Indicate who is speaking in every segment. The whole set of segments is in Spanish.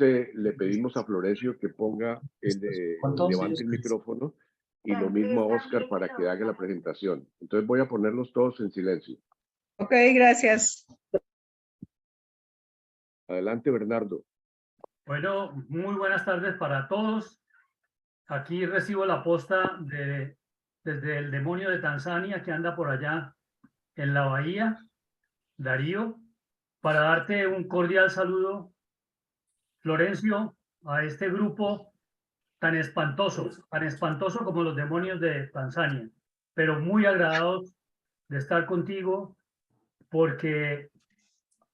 Speaker 1: Le pedimos a Florencio que ponga levante el micrófono y lo mismo a Oscar para que haga la presentación. Entonces voy a ponerlos todos en silencio.
Speaker 2: Ok, gracias.
Speaker 1: Adelante, Bernardo.
Speaker 3: Bueno, muy buenas tardes para todos. Aquí recibo la posta desde el demonio de Tanzania que anda por allá en la bahía, Darío, para darte un cordial saludo, Florencio, a este grupo tan espantoso como los demonios de Tanzania, pero muy agradados de estar contigo porque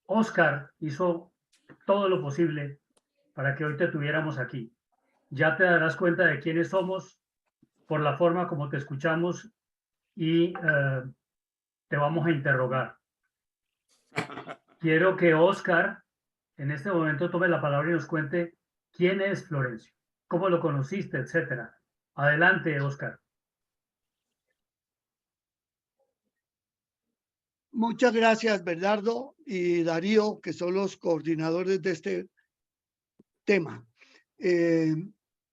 Speaker 3: Oscar hizo todo lo posible para que hoy te tuviéramos aquí. Ya te darás cuenta de quiénes somos por la forma como te escuchamos y te vamos a interrogar. Quiero que Oscar en este momento tome la palabra y nos cuente quién es Florencio, cómo lo conociste, etcétera. Adelante, Oscar.
Speaker 4: Muchas gracias, Bernardo y Darío, que son los coordinadores de este tema.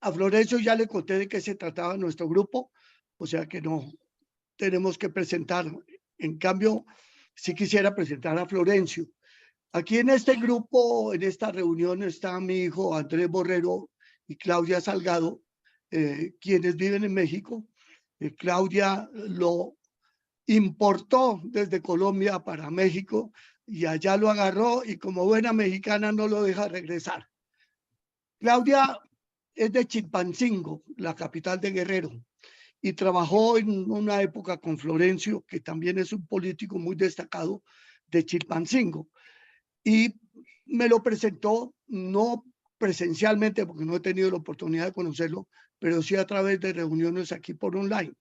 Speaker 4: A Florencio ya le conté de qué se trataba nuestro grupo, o sea que no tenemos que presentar. En cambio, sí quisiera presentar a Florencio. Aquí en este grupo, en esta reunión, está mi hijo Andrés Borrero y Claudia Salgado, quienes viven en México. Claudia lo importó desde Colombia para México y allá lo agarró y como buena mexicana no lo deja regresar. Claudia es de Chilpancingo, la capital de Guerrero, y trabajó en una época con Florencio, que también es un político muy destacado de Chilpancingo. Y me lo presentó, no presencialmente, porque no he tenido la oportunidad de conocerlo, pero sí a través de reuniones aquí por online.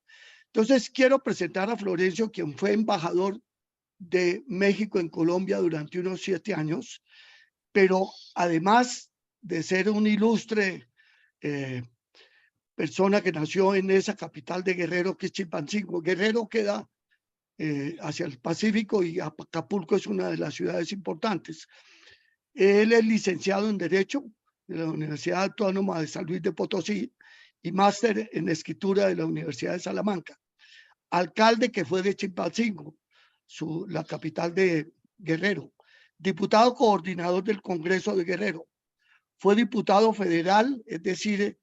Speaker 4: Entonces, quiero presentar a Florencio, quien fue embajador de México en Colombia durante unos 7 años, pero además de ser un ilustre persona que nació en esa capital de Guerrero, que es Chilpancingo. Guerrero queda hacia el Pacífico y Acapulco es una de las ciudades importantes. Él es licenciado en Derecho de la Universidad Autónoma de San Luis de Potosí y máster en Escritura de la Universidad de Salamanca. Alcalde que fue de Chilpancingo, la capital de Guerrero. Diputado coordinador del Congreso de Guerrero. Fue diputado federal, es decir,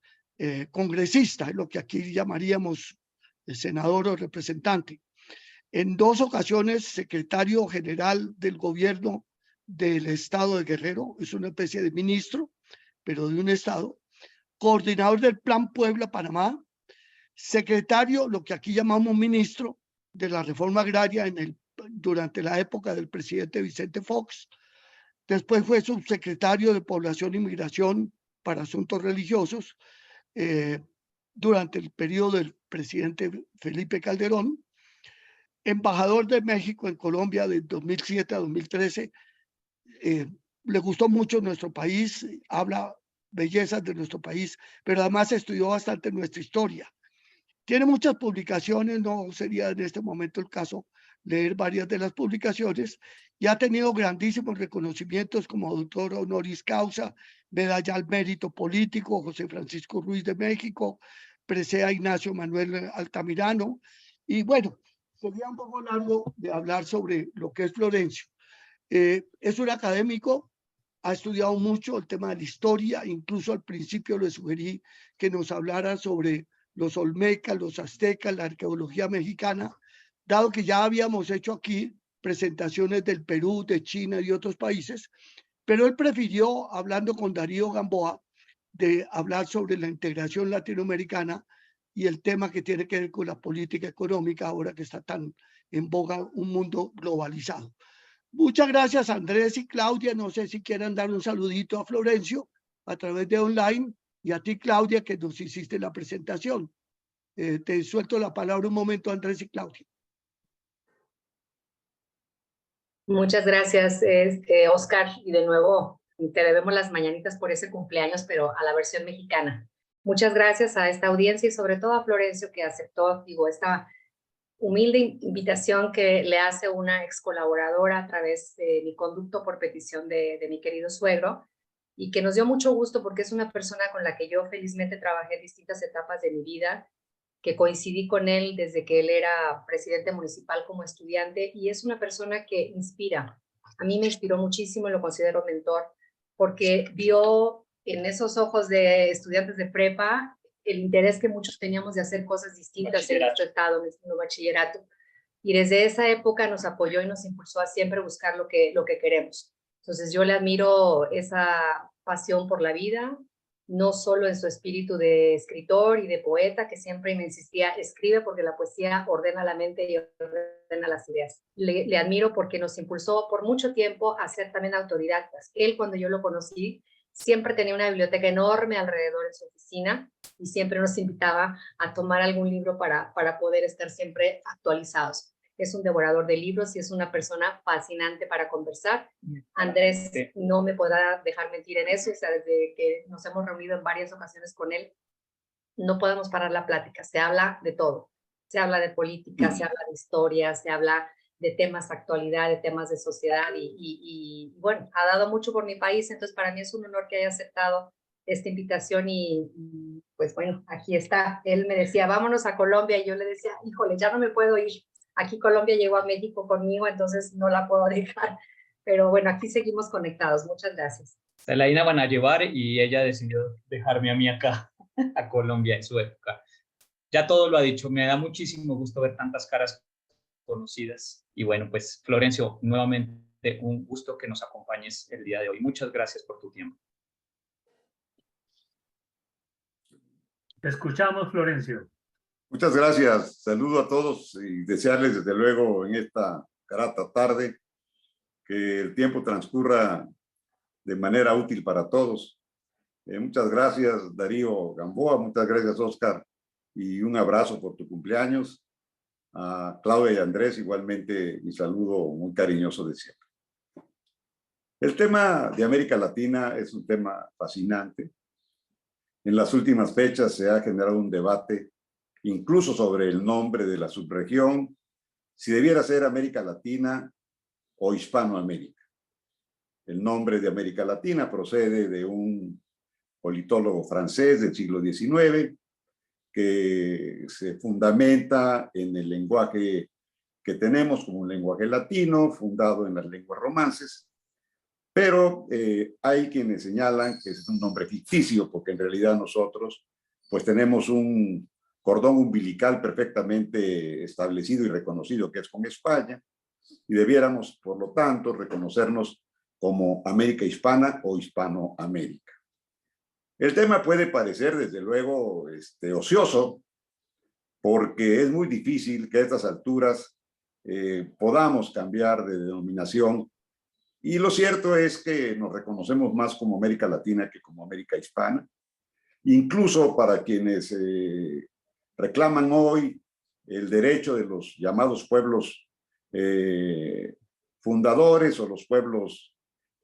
Speaker 4: congresista, es lo que aquí llamaríamos senador o representante. En 2 ocasiones, secretario general del gobierno del estado de Guerrero, es una especie de ministro, pero de un estado. Coordinador del Plan Puebla-Panamá, secretario, lo que aquí llamamos ministro, de la reforma agraria durante la época del presidente Vicente Fox. Después fue subsecretario de Población y Migración para Asuntos Religiosos durante el periodo del presidente Felipe Calderón. Embajador de México en Colombia de 2007 a 2013. Le gustó mucho nuestro país, habla bellezas de nuestro país, pero además estudió bastante nuestra historia. Tiene muchas publicaciones, no sería en este momento el caso leer varias de las publicaciones, y ha tenido grandísimos reconocimientos como doctor honoris causa, medalla al mérito político, José Francisco Ruiz de México, presea Ignacio Manuel Altamirano, y bueno, sería un poco largo de hablar sobre lo que es Florencio. Es un académico, ha estudiado mucho el tema de la historia, incluso al principio le sugerí que nos hablara sobre los olmecas, los aztecas, la arqueología mexicana, dado que ya habíamos hecho aquí presentaciones del Perú, de China y otros países, pero él prefirió, hablando con Darío Gamboa, de hablar sobre la integración latinoamericana y el tema que tiene que ver con la política económica ahora que está tan en boga un mundo globalizado. Muchas gracias, Andrés y Claudia. No sé si quieran dar un saludito a Florencio a través de online y a ti, Claudia, que nos hiciste la presentación. Te suelto la palabra un momento, Andrés y Claudia.
Speaker 5: Muchas gracias, Oscar, y de nuevo te debemos las mañanitas por ese cumpleaños, pero a la versión mexicana. Muchas gracias a esta audiencia y sobre todo a Florencio que aceptó, esta humilde invitación que le hace una ex colaboradora a través de mi conducto por petición de mi querido suegro. y que nos dio mucho gusto porque es una persona con la que yo felizmente trabajé en distintas etapas de mi vida, que coincidí con él desde que él era presidente municipal como estudiante, y es una persona que inspira. A mí me inspiró muchísimo, lo considero mentor, porque vio en esos ojos de estudiantes de prepa el interés que muchos teníamos de hacer cosas distintas en nuestro estado, en nuestro bachillerato. Y desde esa época nos apoyó y nos impulsó a siempre buscar lo que queremos. Entonces yo le admiro esa pasión por la vida, no solo en su espíritu de escritor y de poeta, que siempre me insistía, escribe porque la poesía ordena la mente y ordena las ideas. Le admiro porque nos impulsó por mucho tiempo a ser también autodidactas. Él, cuando yo lo conocí, siempre tenía una biblioteca enorme alrededor de su oficina y siempre nos invitaba a tomar algún libro para poder estar siempre actualizados. Es un devorador de libros y es una persona fascinante para conversar. Andrés no me podrá dejar mentir en eso, o sea, desde que nos hemos reunido en varias ocasiones con él, no podemos parar la plática, se habla de todo. Se habla de política, se habla de historia, se habla de temas de actualidad, de temas de sociedad y bueno, ha dado mucho por mi país, entonces para mí es un honor que haya aceptado esta invitación y pues bueno, aquí está. Él me decía, vámonos a Colombia, y yo le decía, híjole, ya no me puedo ir. Aquí Colombia llegó a México conmigo, entonces no la puedo dejar. Pero bueno, aquí seguimos conectados. Muchas gracias.
Speaker 6: Se la iban a llevar y ella decidió dejarme a mí acá, a Colombia en su época. Ya todo lo ha dicho, me da muchísimo gusto ver tantas caras conocidas. Y bueno, pues Florencio, nuevamente un gusto que nos acompañes el día de hoy. Muchas gracias por tu tiempo.
Speaker 3: Te escuchamos, Florencio.
Speaker 7: Muchas gracias. Saludo a todos y desearles desde luego en esta grata tarde que el tiempo transcurra de manera útil para todos. Muchas gracias, Darío Gamboa. Muchas gracias, Oscar. Y un abrazo por tu cumpleaños. A Claudia y Andrés, igualmente mi saludo muy cariñoso de siempre. El tema de América Latina es un tema fascinante. En las últimas fechas se ha generado un debate incluso sobre el nombre de la subregión, si debiera ser América Latina o Hispanoamérica. El nombre de América Latina procede de un politólogo francés del siglo XIX que se fundamenta en el lenguaje que tenemos como un lenguaje latino, fundado en las lenguas romances, pero hay quienes señalan que es un nombre ficticio porque en realidad nosotros pues tenemos un cordón umbilical perfectamente establecido y reconocido que es con España, y debiéramos, por lo tanto, reconocernos como América Hispana o Hispanoamérica. El tema puede parecer, desde luego, ocioso, porque es muy difícil que a estas alturas podamos cambiar de denominación, y lo cierto es que nos reconocemos más como América Latina que como América Hispana. Incluso para quienes reclaman hoy el derecho de los llamados pueblos fundadores o los pueblos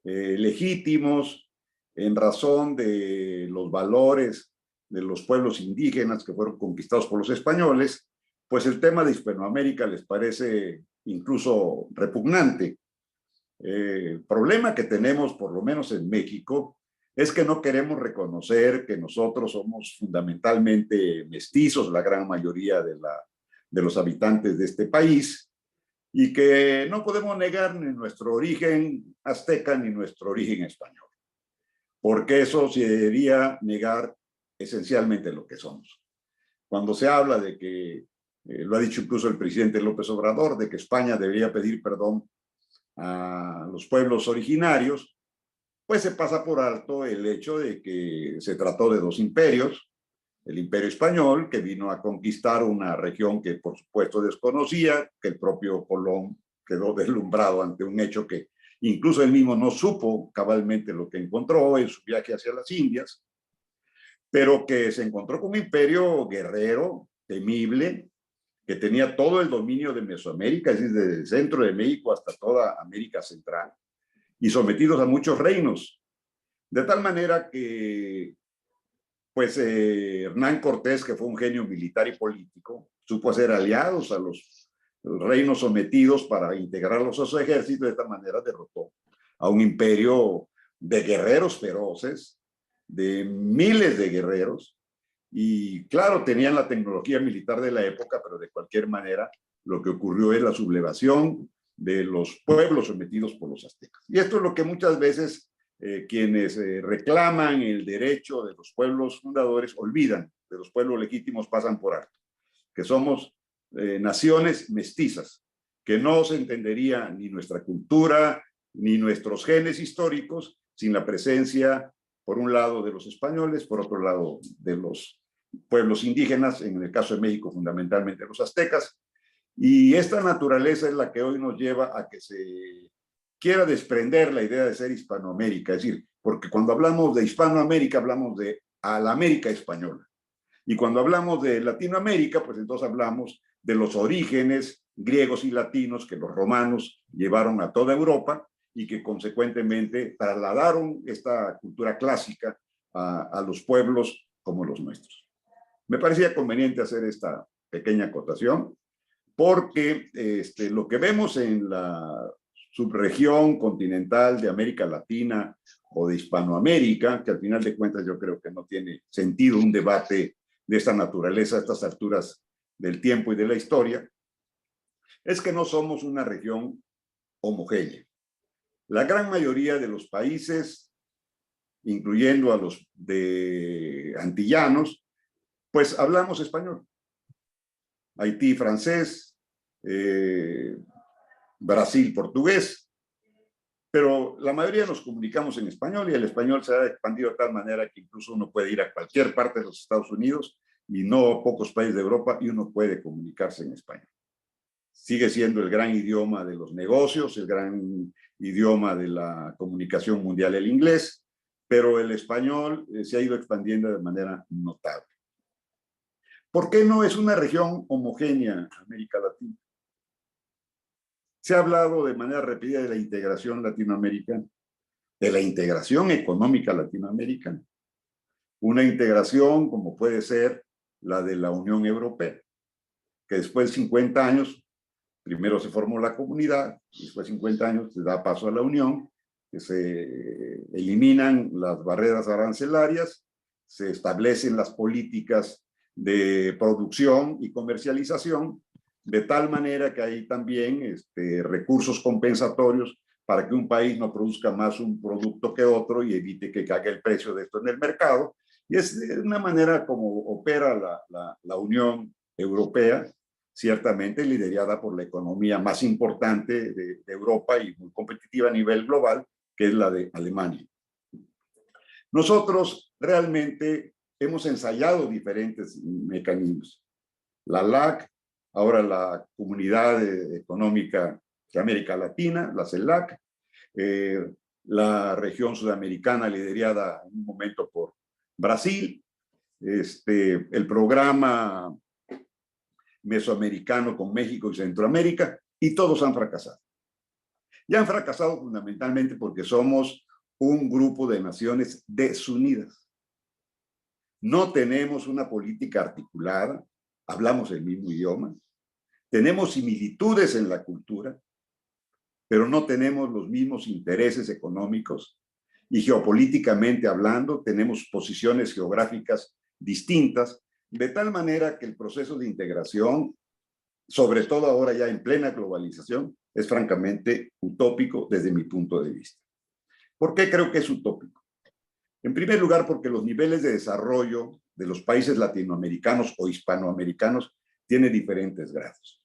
Speaker 7: legítimos en razón de los valores de los pueblos indígenas que fueron conquistados por los españoles, pues el tema de Hispanoamérica les parece incluso repugnante. El problema que tenemos, por lo menos en México, es que no queremos reconocer que nosotros somos fundamentalmente mestizos, la gran mayoría de los habitantes de este país, y que no podemos negar ni nuestro origen azteca ni nuestro origen español, porque eso sería negar esencialmente lo que somos. Cuando se habla de que, lo ha dicho incluso el presidente López Obrador, de que España debería pedir perdón a los pueblos originarios, pues se pasa por alto el hecho de que se trató de dos imperios, el Imperio Español, que vino a conquistar una región que por supuesto desconocía, que el propio Colón quedó deslumbrado ante un hecho que incluso él mismo no supo cabalmente lo que encontró en su viaje hacia las Indias, pero que se encontró con un imperio guerrero, temible, que tenía todo el dominio de Mesoamérica, es decir, desde el centro de México hasta toda América Central, y sometidos a muchos reinos, de tal manera que pues Hernán Cortés, que fue un genio militar y político, supo hacer aliados a los reinos sometidos para integrarlos a su ejército. De esta manera derrotó a un imperio de guerreros feroces, de miles de guerreros, y claro, tenían la tecnología militar de la época, pero de cualquier manera lo que ocurrió es la sublevación de los pueblos sometidos por los aztecas. Y esto es lo que muchas veces quienes reclaman el derecho de los pueblos fundadores olvidan, de los pueblos legítimos pasan por alto, que somos naciones mestizas, que no se entendería ni nuestra cultura, ni nuestros genes históricos sin la presencia, por un lado, de los españoles, por otro lado, de los pueblos indígenas, en el caso de México, fundamentalmente los aztecas. Y esta naturaleza es la que hoy nos lleva a que se quiera desprender la idea de ser Hispanoamérica. Es decir, porque cuando hablamos de Hispanoamérica, hablamos de a la América española. Y cuando hablamos de Latinoamérica, pues entonces hablamos de los orígenes griegos y latinos que los romanos llevaron a toda Europa y que consecuentemente trasladaron esta cultura clásica a los pueblos como los nuestros. Me parecía conveniente hacer esta pequeña acotación porque lo que vemos en la subregión continental de América Latina o de Hispanoamérica, que al final de cuentas yo creo que no tiene sentido un debate de esta naturaleza a estas alturas del tiempo y de la historia, es que no somos una región homogénea. La gran mayoría de los países, incluyendo a los de antillanos, pues hablamos español. Haití francés, Brasil portugués, pero la mayoría nos comunicamos en español y el español se ha expandido de tal manera que incluso uno puede ir a cualquier parte de los Estados Unidos y no a pocos países de Europa y uno puede comunicarse en español. Sigue siendo el gran idioma de los negocios, el gran idioma de la comunicación mundial, el inglés, pero el español se ha ido expandiendo de manera notable. ¿Por qué no es una región homogénea América Latina? Se ha hablado de manera repetida de la integración latinoamericana, de la integración económica latinoamericana. Una integración como puede ser la de la Unión Europea, que después de 50 años, primero se formó la comunidad, después de 50 años se da paso a la Unión, que se eliminan las barreras arancelarias, se establecen las políticas de producción y comercialización, de tal manera que hay también recursos compensatorios para que un país no produzca más un producto que otro y evite que caiga el precio de esto en el mercado. Y es una manera como opera la Unión Europea, ciertamente liderada por la economía más importante de Europa y muy competitiva a nivel global, que es la de Alemania. Nosotros realmente hemos ensayado diferentes mecanismos. La LAC, ahora la Comunidad Económica de América Latina, la CELAC, la región sudamericana liderada en un momento por Brasil, el programa mesoamericano con México y Centroamérica, y todos han fracasado. Y han fracasado fundamentalmente porque somos un grupo de naciones desunidas. No tenemos una política articulada, hablamos el mismo idioma, tenemos similitudes en la cultura, pero no tenemos los mismos intereses económicos y geopolíticamente hablando tenemos posiciones geográficas distintas, de tal manera que el proceso de integración, sobre todo ahora ya en plena globalización, es francamente utópico desde mi punto de vista. ¿Por qué creo que es utópico? En primer lugar, porque los niveles de desarrollo de los países latinoamericanos o hispanoamericanos tienen diferentes grados.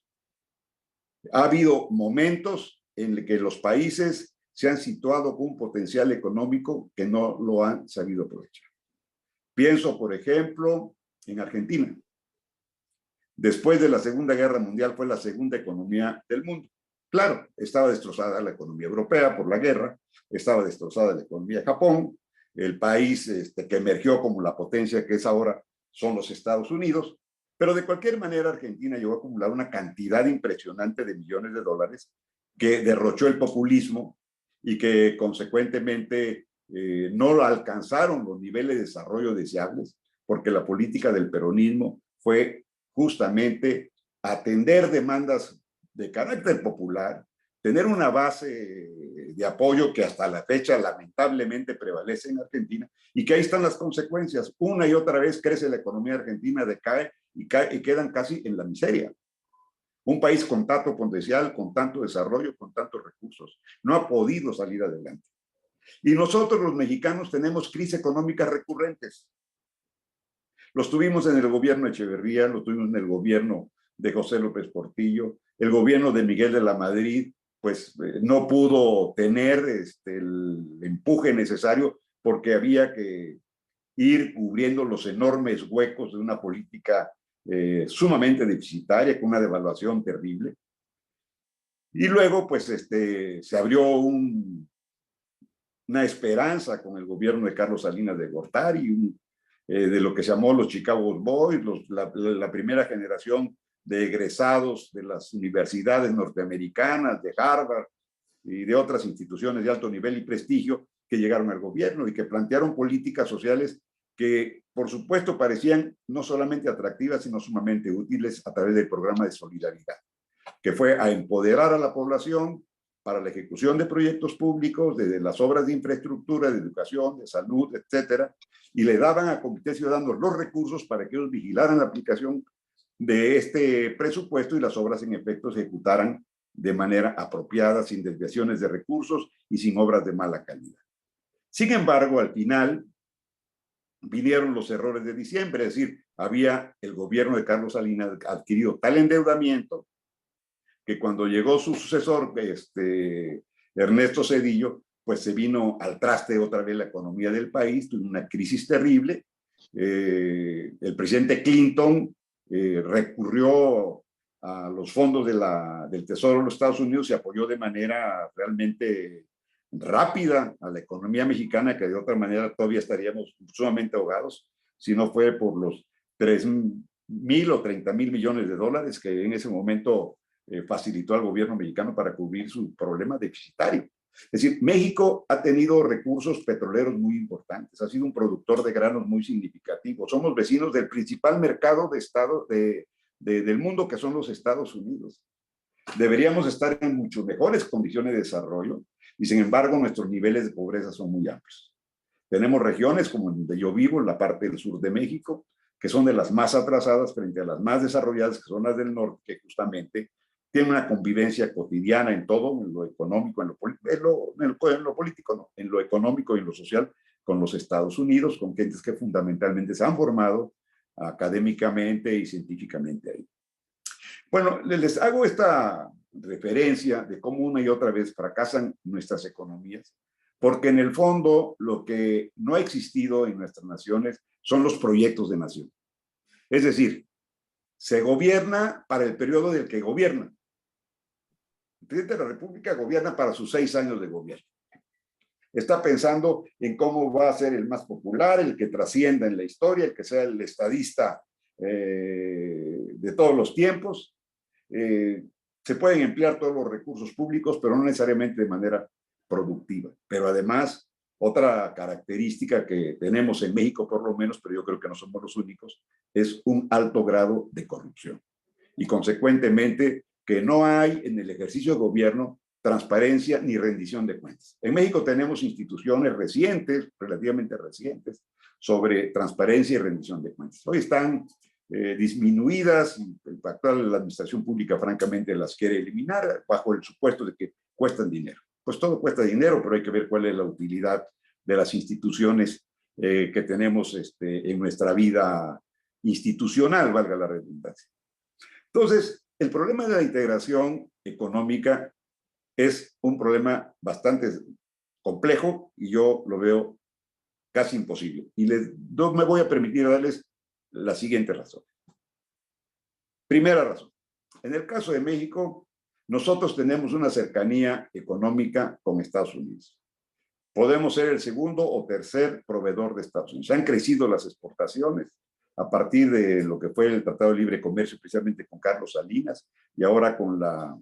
Speaker 7: Ha habido momentos en que los países se han situado con un potencial económico que no lo han sabido aprovechar. Pienso, por ejemplo, en Argentina. Después de la Segunda Guerra Mundial fue la segunda economía del mundo. Claro, estaba destrozada la economía europea por la guerra, estaba destrozada la economía de Japón, el país que emergió como la potencia que es ahora son los Estados Unidos, pero de cualquier manera Argentina llegó a acumular una cantidad impresionante de millones de dólares que derrochó el populismo y que consecuentemente no alcanzaron los niveles de desarrollo deseables porque la política del peronismo fue justamente atender demandas de carácter popular, tener una base de apoyo que hasta la fecha lamentablemente prevalece en Argentina y que ahí están las consecuencias. Una y otra vez crece la economía argentina, decae y quedan casi en la miseria. Un país con tanto potencial, con tanto desarrollo, con tantos recursos, no ha podido salir adelante. Y nosotros los mexicanos tenemos crisis económicas recurrentes. Los tuvimos en el gobierno de Echeverría, los tuvimos en el gobierno de José López Portillo, el gobierno de Miguel de la Madrid, pues no pudo tener el empuje necesario porque había que ir cubriendo los enormes huecos de una política sumamente deficitaria, con una devaluación terrible. Y luego, pues, se abrió una esperanza con el gobierno de Carlos Salinas de Gortari, de lo que se llamó los Chicago Boys, la primera generación de egresados de las universidades norteamericanas, de Harvard y de otras instituciones de alto nivel y prestigio que llegaron al gobierno y que plantearon políticas sociales que, por supuesto, parecían no solamente atractivas, sino sumamente útiles a través del programa de solidaridad, que fue a empoderar a la población para la ejecución de proyectos públicos, desde las obras de infraestructura, de educación, de salud, etcétera, y le daban a comités ciudadanos los recursos para que ellos vigilaran la aplicación de este presupuesto y las obras en efecto se ejecutaran de manera apropiada, sin desviaciones de recursos y sin obras de mala calidad. Sin embargo, al final vinieron los errores de diciembre, es decir, había el gobierno de Carlos Salinas adquirido tal endeudamiento que cuando llegó su sucesor, Ernesto Zedillo, pues se vino al traste otra vez la economía del país, tuvo una crisis terrible. El presidente Clinton recurrió a los fondos del Tesoro de los Estados Unidos y apoyó de manera realmente rápida a la economía mexicana, que de otra manera todavía estaríamos sumamente ahogados, si no fue por los 3,000 o 30,000 millones de dólares que en ese momento facilitó al gobierno mexicano para cubrir su problema deficitario. Es decir, México ha tenido recursos petroleros muy importantes, ha sido un productor de granos muy significativo. Somos vecinos del principal mercado del mundo, que son los Estados Unidos. Deberíamos estar en mucho mejores condiciones de desarrollo y, sin embargo, nuestros niveles de pobreza son muy amplios. Tenemos regiones como donde yo vivo, en la parte del sur de México, que son de las más atrasadas frente a las más desarrolladas, que son las del norte, que justamente tienen una convivencia cotidiana en todo, en lo económico, en lo político, no, en lo económico y en lo social, con los Estados Unidos, con gentes que fundamentalmente se han formado académicamente y científicamente ahí. Bueno, les hago esta referencia de cómo una y otra vez fracasan nuestras economías, porque en el fondo lo que no ha existido en nuestras naciones son los proyectos de nación. Es decir, se gobierna para el periodo del que gobierna. El presidente de la República gobierna para sus 6 años de gobierno. Está pensando en cómo va a ser el más popular, el que trascienda en la historia, el que sea el estadista de todos los tiempos. Se pueden emplear todos los recursos públicos, pero no necesariamente de manera productiva. Pero además, otra característica que tenemos en México, por lo menos, pero yo creo que no somos los únicos, es un alto grado de corrupción. Y consecuentemente, que no hay en el ejercicio de gobierno transparencia ni rendición de cuentas. En México tenemos instituciones recientes, relativamente recientes, sobre transparencia y rendición de cuentas. Hoy están disminuidas y la actual administración pública francamente las quiere eliminar bajo el supuesto de que cuestan dinero. Pues todo cuesta dinero, pero hay que ver cuál es la utilidad de las instituciones que tenemos en nuestra vida institucional, valga la redundancia. Entonces, el problema de la integración económica es un problema bastante complejo y yo lo veo casi imposible. Y me voy a permitir darles la siguiente razón. Primera razón. En el caso de México, nosotros tenemos una cercanía económica con Estados Unidos. Podemos ser el segundo o tercer proveedor de Estados Unidos. Han crecido las exportaciones a partir de lo que fue el Tratado de Libre Comercio, especialmente con Carlos Salinas, y ahora con la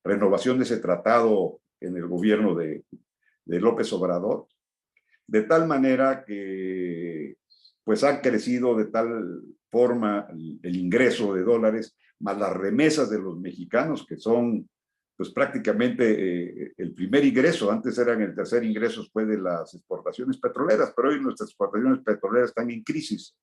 Speaker 7: renovación de ese tratado en el gobierno de López Obrador, de tal manera que pues han crecido de tal forma el ingreso de dólares, más las remesas de los mexicanos, que son pues prácticamente el primer ingreso, antes eran el tercer ingreso después de las exportaciones petroleras, pero hoy nuestras exportaciones petroleras están en crisis.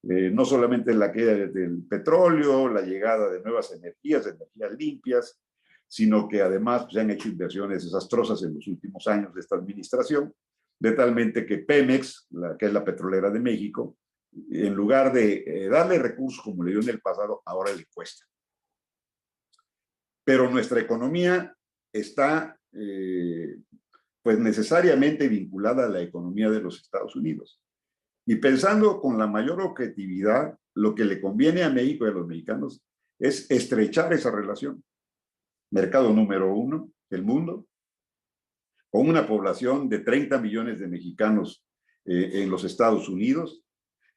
Speaker 7: No solamente la caída del petróleo, la llegada de nuevas energías limpias, sino que además se han hecho inversiones desastrosas en los últimos años de esta administración, de talmente que Pemex, que es la petrolera de México, en lugar de darle recursos como le dio en el pasado, ahora le cuesta. Pero nuestra economía está pues necesariamente vinculada a la economía de los Estados Unidos. Y pensando con la mayor objetividad, lo que le conviene a México y a los mexicanos es estrechar esa relación. Mercado número 1 del mundo, con una población de 30 millones de mexicanos en los Estados Unidos,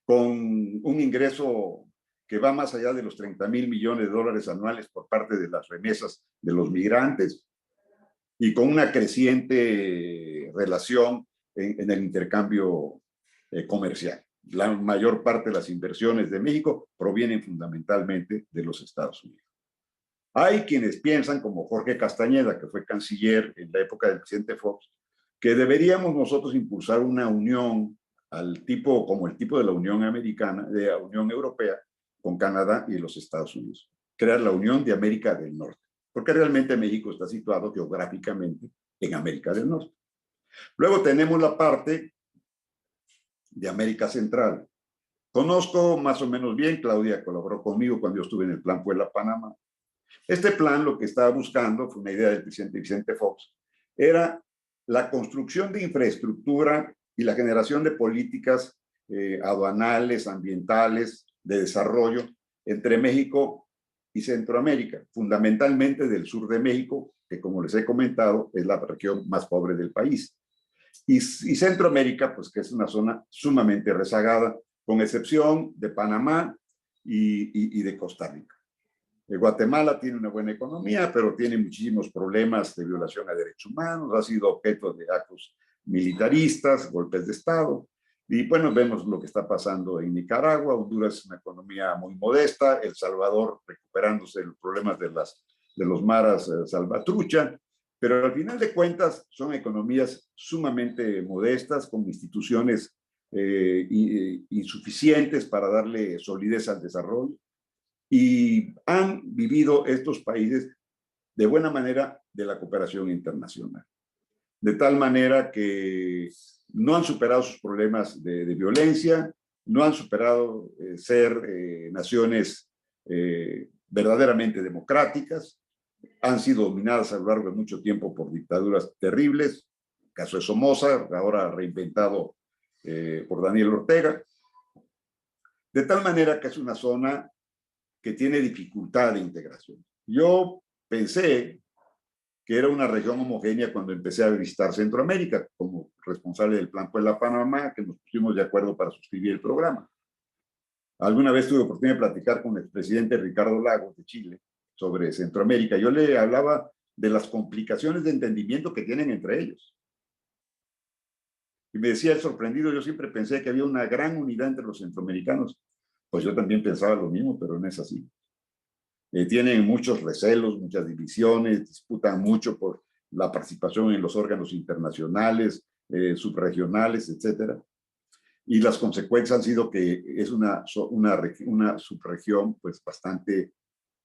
Speaker 7: con un ingreso que va más allá de los 30,000 millones de dólares anuales por parte de las remesas de los migrantes, y con una creciente relación en el intercambio comercial. La mayor parte de las inversiones de México provienen fundamentalmente de los Estados Unidos. Hay quienes piensan, como Jorge Castañeda, que fue canciller en la época del presidente Fox, que deberíamos nosotros impulsar una unión como el tipo de la Unión Americana, de la Unión Europea, con Canadá y los Estados Unidos. Crear la Unión de América del Norte, porque realmente México está situado geográficamente en América del Norte. Luego tenemos la parte de América Central. Conozco más o menos bien, Claudia colaboró conmigo cuando yo estuve en el Plan Puebla-Panamá. Este plan lo que estaba buscando, fue una idea del presidente Vicente Fox, era la construcción de infraestructura y la generación de políticas aduanales, ambientales, de desarrollo entre México y Centroamérica, fundamentalmente del sur de México, que como les he comentado, es la región más pobre del país. Y Centroamérica, pues que es una zona sumamente rezagada, con excepción de Panamá y de Costa Rica. Guatemala tiene una buena economía, pero tiene muchísimos problemas de violación a derechos humanos, ha sido objeto de actos militaristas, golpes de Estado. Y bueno, vemos lo que está pasando en Nicaragua. Honduras es una economía muy modesta, El Salvador recuperándose de los problemas de los maras salvatrucha, pero al final de cuentas son economías sumamente modestas, con instituciones insuficientes para darle solidez al desarrollo. Y han vivido estos países de buena manera de la cooperación internacional. De tal manera que no han superado sus problemas de violencia, no han superado ser naciones verdaderamente democráticas, han sido dominadas a lo largo de mucho tiempo por dictaduras terribles, el caso de Somoza, ahora reinventado por Daniel Ortega, de tal manera que es una zona que tiene dificultad de integración. Yo pensé que era una región homogénea cuando empecé a visitar Centroamérica, como responsable del Plan Puebla-Panamá, que nos pusimos de acuerdo para suscribir el programa. Alguna vez tuve oportunidad de platicar con el expresidente Ricardo Lagos de Chile sobre Centroamérica. Yo le hablaba de las complicaciones de entendimiento que tienen entre ellos. Y me decía, sorprendido, yo siempre pensé que había una gran unidad entre los centroamericanos. Pues yo también pensaba lo mismo, pero no es así. Tienen muchos recelos, muchas divisiones, disputan mucho por la participación en los órganos internacionales, subregionales, etcétera. Y las consecuencias han sido que es una subregión pues bastante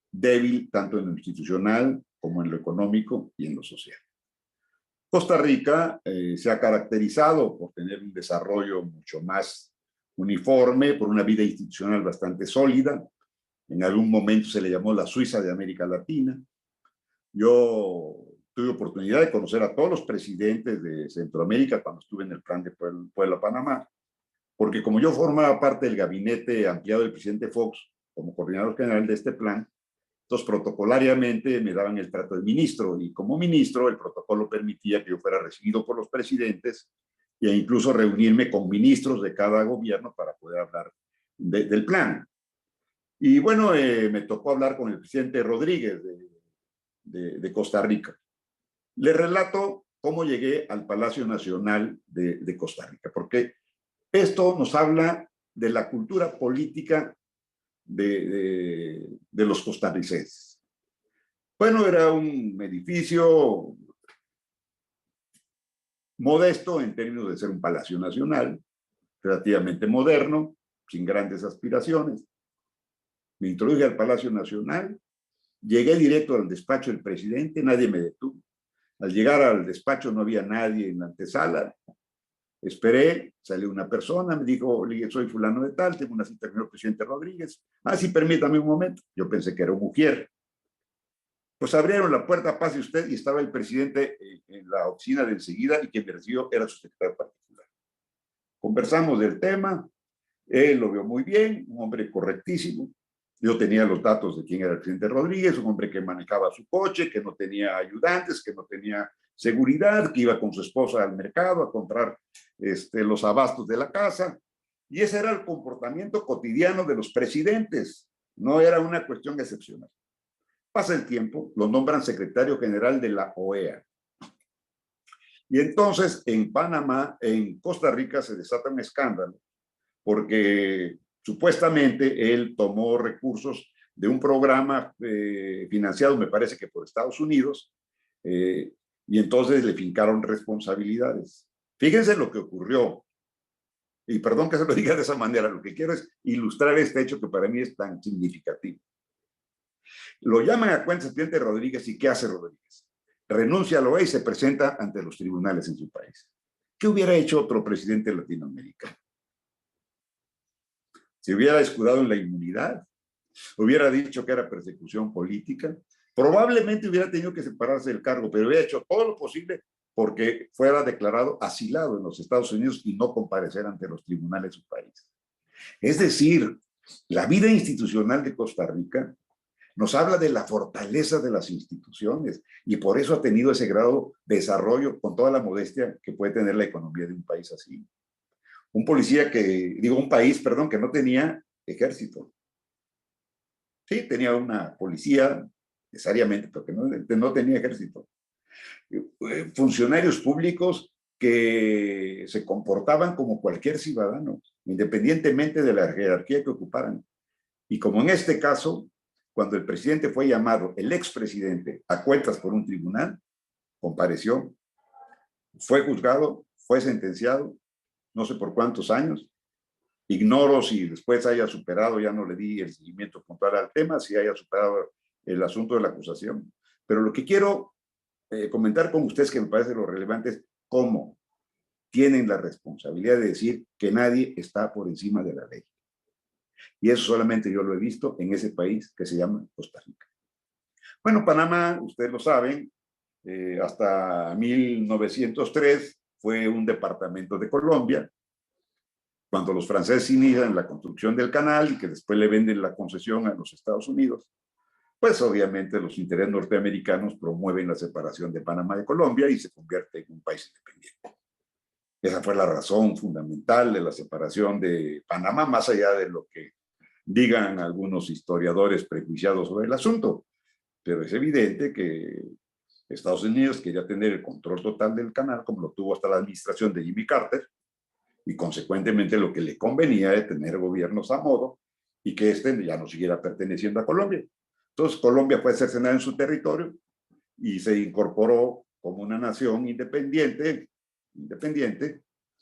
Speaker 7: débil, tanto en lo institucional como en lo económico y en lo social. Costa Rica se ha caracterizado por tener un desarrollo mucho más uniforme, por una vida institucional bastante sólida. En algún momento se le llamó la Suiza de América Latina. Yo tuve oportunidad de conocer a todos los presidentes de Centroamérica cuando estuve en el plan de Puebla-Panamá, porque como yo formaba parte del gabinete ampliado del presidente Fox como coordinador general de este plan, entonces protocolariamente me daban el trato de ministro, y como ministro el protocolo permitía que yo fuera recibido por los presidentes e incluso reunirme con ministros de cada gobierno para poder hablar del plan. Y bueno, me tocó hablar con el presidente Rodríguez de Costa Rica. Le relato cómo llegué al Palacio Nacional de Costa Rica, porque esto nos habla de la cultura política de los costarricenses. Bueno, era un edificio modesto en términos de ser un palacio nacional, relativamente moderno, sin grandes aspiraciones. Me introduje al Palacio Nacional, llegué directo al despacho del presidente, nadie me detuvo. Al llegar al despacho no había nadie en la antesala. Esperé, salió una persona, me dijo, soy fulano de tal, tengo una cita con el presidente Rodríguez. Ah, sí, permítame un momento. Yo pensé que era un mujer. Pues abrieron la puerta, pase usted, y estaba el presidente en la oficina de enseguida, y quien me recibió era su secretario particular. Conversamos del tema, él lo vio muy bien, un hombre correctísimo. Yo tenía los datos de quién era el presidente Rodríguez, un hombre que manejaba su coche, que no tenía ayudantes, que no tenía seguridad, que iba con su esposa al mercado a comprar los abastos de la casa. Y ese era el comportamiento cotidiano de los presidentes, no era una cuestión excepcional. Pasa el tiempo, lo nombran secretario general de la OEA. Y entonces en Panamá, en Costa Rica, se desata un escándalo, porque supuestamente él tomó recursos de un programa financiado, me parece que por Estados Unidos, y entonces le fincaron responsabilidades. Fíjense lo que ocurrió, y perdón que se lo diga de esa manera, lo que quiero es ilustrar este hecho que para mí es tan significativo. Lo llaman a cuenta el presidente Rodríguez, ¿y qué hace Rodríguez? Renuncia a la OEA y se presenta ante los tribunales en su país. ¿Qué hubiera hecho otro presidente latinoamericano? Se hubiera escudado en la inmunidad, hubiera dicho que era persecución política, probablemente hubiera tenido que separarse del cargo, pero hubiera hecho todo lo posible porque fuera declarado asilado en los Estados Unidos y no comparecer ante los tribunales de su país. Es decir, la vida institucional de Costa Rica nos habla de la fortaleza de las instituciones y por eso ha tenido ese grado de desarrollo con toda la modestia que puede tener la economía de un país así. Un país, que no tenía ejército. Sí, tenía una policía, necesariamente, pero que no tenía ejército. Funcionarios públicos que se comportaban como cualquier ciudadano, independientemente de la jerarquía que ocuparan. Y como en este caso, cuando el presidente fue llamado, el expresidente, a cuentas por un tribunal, compareció, fue juzgado, fue sentenciado, no sé por cuántos años. Ignoro si después haya superado, ya no le di el seguimiento puntual al tema, si haya superado el asunto de la acusación. Pero lo que quiero comentar con ustedes, que me parece lo relevante, es cómo tienen la responsabilidad de decir que nadie está por encima de la ley. Y eso solamente yo lo he visto en ese país que se llama Costa Rica. Bueno, Panamá, ustedes lo saben, hasta 1903 fue un departamento de Colombia. Cuando los franceses inician la construcción del canal y que después le venden la concesión a los Estados Unidos, pues obviamente los intereses norteamericanos promueven la separación de Panamá de Colombia y se convierte en un país independiente. Esa fue la razón fundamental de la separación de Panamá, más allá de lo que digan algunos historiadores prejuiciados sobre el asunto. Pero es evidente que Estados Unidos quería tener el control total del canal, como lo tuvo hasta la administración de Jimmy Carter, y consecuentemente lo que le convenía es tener gobiernos a modo y que ya no siguiera perteneciendo a Colombia. Entonces Colombia fue cercenada en su territorio y se incorporó como una nación independiente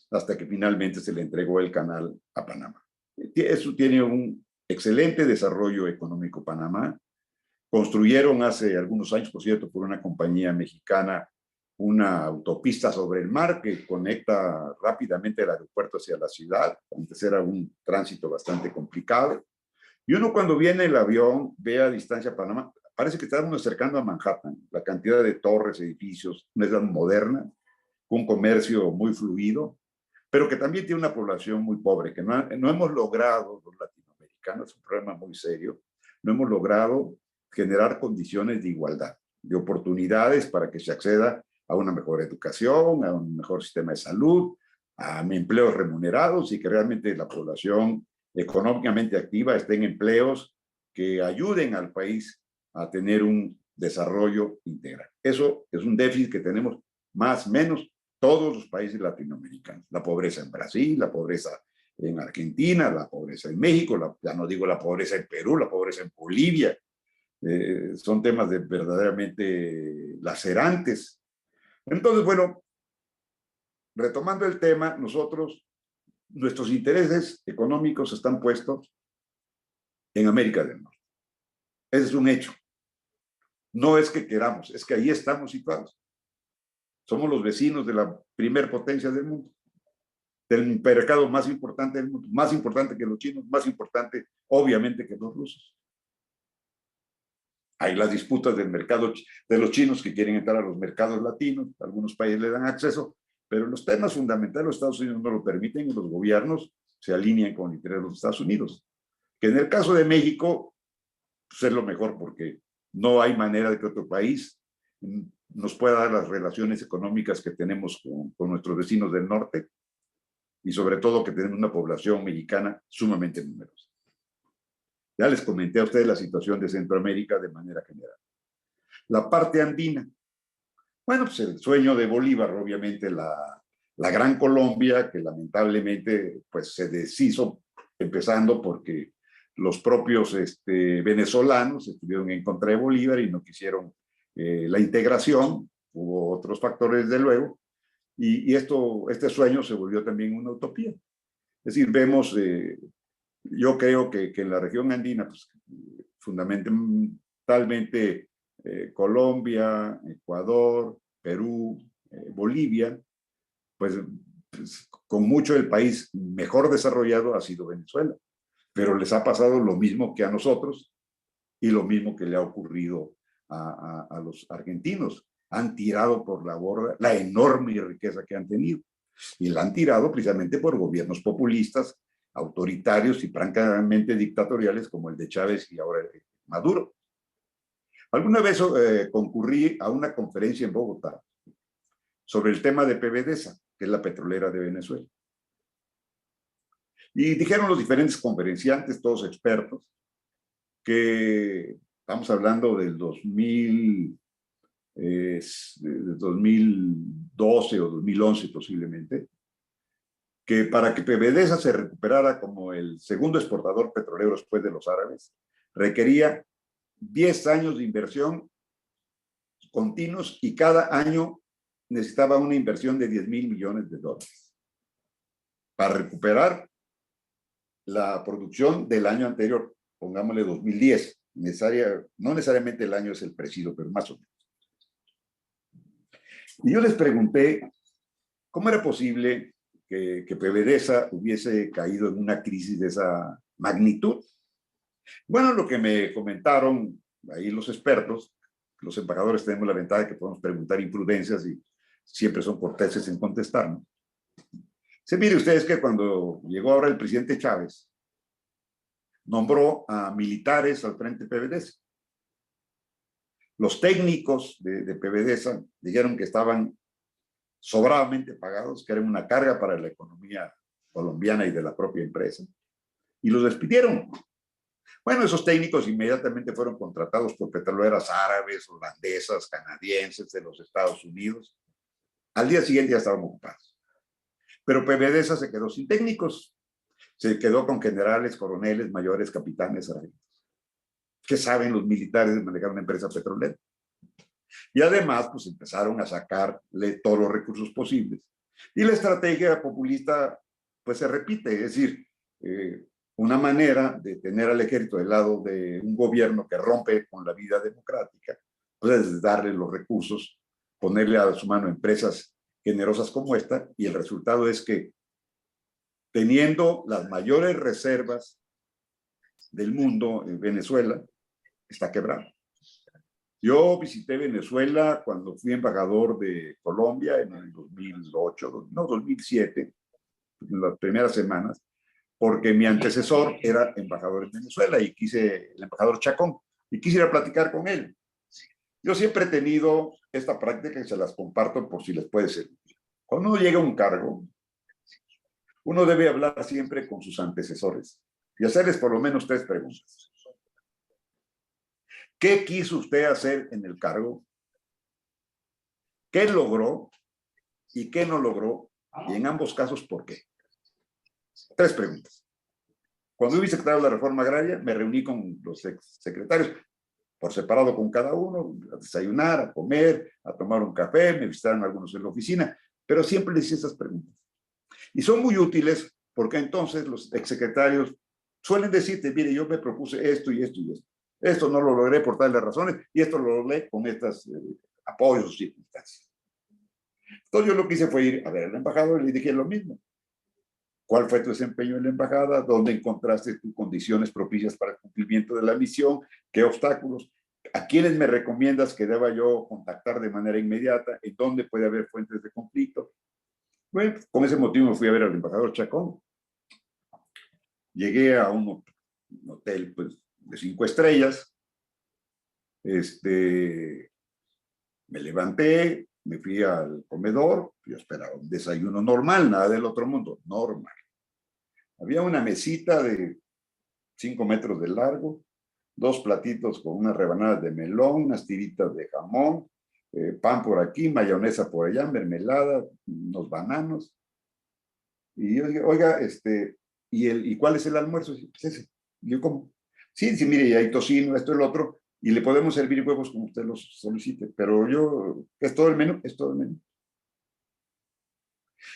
Speaker 7: hasta que finalmente se le entregó el canal a Panamá. Eso tiene un excelente desarrollo económico Panamá. Construyeron hace algunos años, por cierto, por una compañía mexicana, una autopista sobre el mar que conecta rápidamente el aeropuerto hacia la ciudad. Antes era un tránsito bastante complicado. Y uno cuando viene el avión, ve a distancia Panamá, parece que estamos acercando a Manhattan. La cantidad de torres, edificios, una ciudad moderna, con un comercio muy fluido, pero que también tiene una población muy pobre, que no hemos logrado, los latinoamericanos, es un problema muy serio, no hemos logrado generar condiciones de igualdad, de oportunidades para que se acceda a una mejor educación, a un mejor sistema de salud, a empleos remunerados y que realmente la población económicamente activa esté en empleos que ayuden al país a tener un desarrollo integral. Eso es un déficit que tenemos más o menos todos los países latinoamericanos. La pobreza en Brasil, la pobreza en Argentina, la pobreza en México, ya no digo la pobreza en Perú, la pobreza en Bolivia. Son temas verdaderamente lacerantes. Entonces, bueno, retomando el tema, nuestros intereses económicos están puestos en América del Norte. Ese es un hecho. No es que queramos, es que ahí estamos situados. Somos los vecinos de la primer potencia del mundo, del mercado más importante del mundo, más importante que los chinos, más importante, obviamente, que los rusos. Hay las disputas del mercado de los chinos que quieren entrar a los mercados latinos, algunos países le dan acceso, pero los temas fundamentales los Estados Unidos no lo permiten y los gobiernos se alinean con el interés de los Estados Unidos. Que en el caso de México, pues es lo mejor porque no hay manera de que otro país nos pueda dar las relaciones económicas que tenemos con nuestros vecinos del norte y sobre todo que tenemos una población mexicana sumamente numerosa. Ya les comenté a ustedes la situación de Centroamérica de manera general. La parte andina. Bueno, pues el sueño de Bolívar, obviamente la Gran Colombia, que lamentablemente pues se deshizo, empezando porque los propios venezolanos estuvieron en contra de Bolívar y no quisieron la integración. Hubo otros factores, desde luego, y este sueño se volvió también una utopía. Es decir, vemos, yo creo que en la región andina, pues, fundamentalmente Colombia, Ecuador, Perú, Bolivia, pues con mucho el país mejor desarrollado ha sido Venezuela, pero les ha pasado lo mismo que a nosotros y lo mismo que le ha ocurrido a los argentinos. Han tirado por la borda la enorme riqueza que han tenido y la han tirado precisamente por gobiernos populistas, autoritarios y francamente dictatoriales como el de Chávez y ahora Maduro. Alguna vez concurrí a una conferencia en Bogotá sobre el tema de PDVSA, que es la petrolera de Venezuela. Y dijeron los diferentes conferenciantes, todos expertos, que estamos hablando del 2012 o 2011 posiblemente, que para que PDVSA se recuperara como el segundo exportador petrolero después de los árabes, requería 10 años de inversión continuos y cada año necesitaba una inversión de $10,000 millones para recuperar la producción del año anterior, pongámosle 2010. No necesariamente el año es el preciso, pero más o menos. Y yo les pregunté cómo era posible que PDVSA hubiese caído en una crisis de esa magnitud. Bueno, lo que me comentaron ahí los expertos, los embajadores tenemos la ventaja de que podemos preguntar imprudencias y siempre son corteses en contestarnos. Se mire ustedes que cuando llegó ahora el presidente Chávez, nombró a militares al frente de PDVSA. Los técnicos de PDVSA dijeron que estaban sobradamente pagados, que eran una carga para la economía colombiana y de la propia empresa, y los despidieron. Bueno, esos técnicos inmediatamente fueron contratados por petroleras árabes, holandesas, canadienses, de los Estados Unidos. Al día siguiente ya estaban ocupados. Pero PDVSA se quedó sin técnicos. Se quedó con generales, coroneles, mayores, capitanes, sargentos. ¿Qué saben los militares de manejar una empresa petrolera? Y además, pues empezaron a sacarle todos los recursos posibles. Y la estrategia populista, pues se repite. Es decir, una manera de tener al ejército del lado de un gobierno que rompe con la vida democrática, pues es darle los recursos, ponerle a su mano empresas generosas como esta, y el resultado es que teniendo las mayores reservas del mundo en Venezuela, está quebrado. Yo visité Venezuela cuando fui embajador de Colombia en el 2007, en las primeras semanas, porque mi antecesor era embajador en Venezuela y el embajador Chacón, y quise ir a platicar con él. Yo siempre he tenido esta práctica y se las comparto por si les puede servir. Cuando uno llega a un cargo, uno debe hablar siempre con sus antecesores y hacerles por lo menos 3 preguntas. ¿Qué quiso usted hacer en el cargo? ¿Qué logró? ¿Y qué no logró? Y en ambos casos, ¿por qué? 3 preguntas. Cuando fui secretario de la Reforma Agraria, me reuní con los secretarios. por separado con cada uno, a desayunar, a comer, a tomar un café, me visitaron algunos en la oficina, pero siempre les hice esas preguntas. Y son muy útiles porque entonces los exsecretarios suelen decirte, mire, yo me propuse esto y esto y esto. Esto no lo logré por tales razones y esto lo logré con estos apoyos o circunstancias. Entonces yo lo que hice fue ir a ver al embajador y le dije lo mismo. ¿Cuál fue tu desempeño en la embajada? ¿Dónde encontraste tus condiciones propicias para el cumplimiento de la misión? ¿Qué obstáculos? ¿A quiénes me recomiendas que deba yo contactar de manera inmediata? ¿En dónde puede haber fuentes de conflicto? Bueno, con ese motivo me fui a ver al embajador Chacón. Llegué a un hotel pues, de 5 estrellas. Me levanté, me fui al comedor, yo esperaba un desayuno normal, nada del otro mundo, normal. Había una mesita de 5 metros de largo, 2 platitos con unas rebanadas de melón, unas tiritas de jamón, pan por aquí, mayonesa por allá, mermelada, unos bananos. Y yo dije, oiga, ¿y cuál es el almuerzo? Pues ese. Y yo, ¿cómo? Sí, sí, mire, y hay tocino, esto, el otro, y le podemos servir huevos como usted los solicite, pero yo, ¿es todo el menú? Es todo el menú.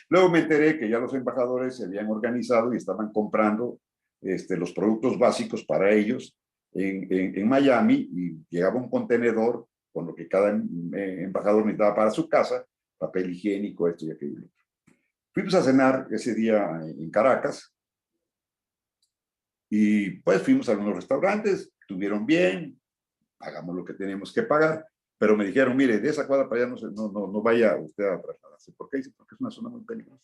Speaker 7: Luego me enteré que ya los embajadores se habían organizado y estaban comprando los productos básicos para ellos en Miami, y llegaba un contenedor con lo que cada embajador necesitaba para su casa, papel higiénico, esto y aquello. Fuimos a cenar ese día en Caracas y pues fuimos a algunos restaurantes, estuvieron bien, pagamos lo que teníamos que pagar, pero me dijeron, mire, de esa cuadra para allá no vaya usted a trasladarse. ¿Por qué? Dice, porque es una zona muy peligrosa.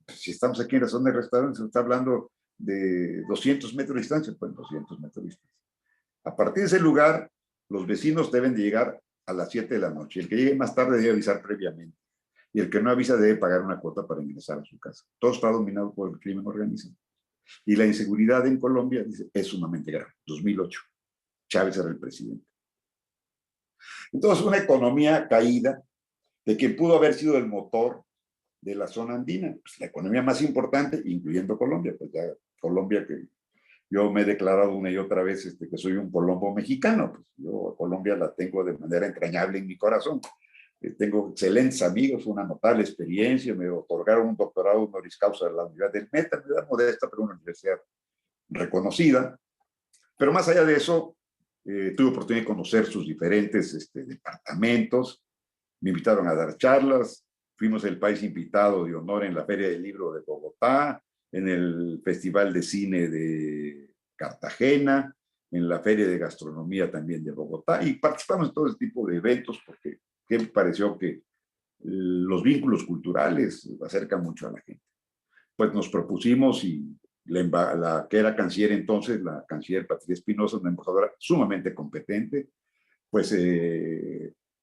Speaker 7: Si estamos aquí en la zona de restaurantes, se está hablando de 200 metros de distancia, pues 200 metros de distancia. A partir de ese lugar, los vecinos deben de llegar a las 7 de la noche. El que llegue más tarde debe avisar previamente. Y el que no avisa debe pagar una cuota para ingresar a su casa. Todo está dominado por el crimen organizado. Y la inseguridad en Colombia, dice, es sumamente grave. 2008. Chávez era el presidente. Entonces, una economía caída de quien pudo haber sido el motor de la zona andina, pues la economía más importante, incluyendo Colombia, pues ya Colombia, que yo me he declarado una y otra vez que soy un colombo mexicano, pues yo a Colombia la tengo de manera entrañable en mi corazón. Tengo excelentes amigos, una notable experiencia, me otorgaron un doctorado honoris causa de la Universidad del Meta, universidad modesta, pero una universidad reconocida. Pero más allá de eso, tuve oportunidad de conocer sus diferentes departamentos, me invitaron a dar charlas, fuimos el país invitado de honor en la Feria del Libro de Bogotá, en el Festival de Cine de Cartagena, en la Feria de Gastronomía también de Bogotá, y participamos en todo ese tipo de eventos porque me pareció que los vínculos culturales acercan mucho a la gente. Pues nos propusimos, y la que era canciller entonces, la canciller Patricia Espinosa, una embajadora sumamente competente, pues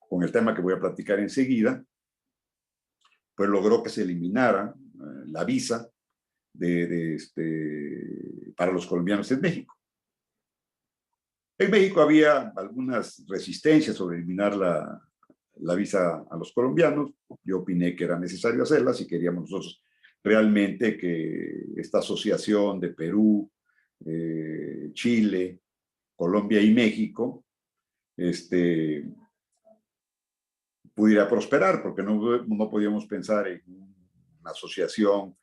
Speaker 7: con el tema que voy a platicar enseguida, pues logró que se eliminara la visa para los colombianos en México. En México había algunas resistencias sobre eliminar la visa a los colombianos. Yo opiné que era necesario hacerla si queríamos nosotros realmente que esta asociación de Perú, Chile, Colombia y México pudiera prosperar, porque no podíamos pensar en una asociación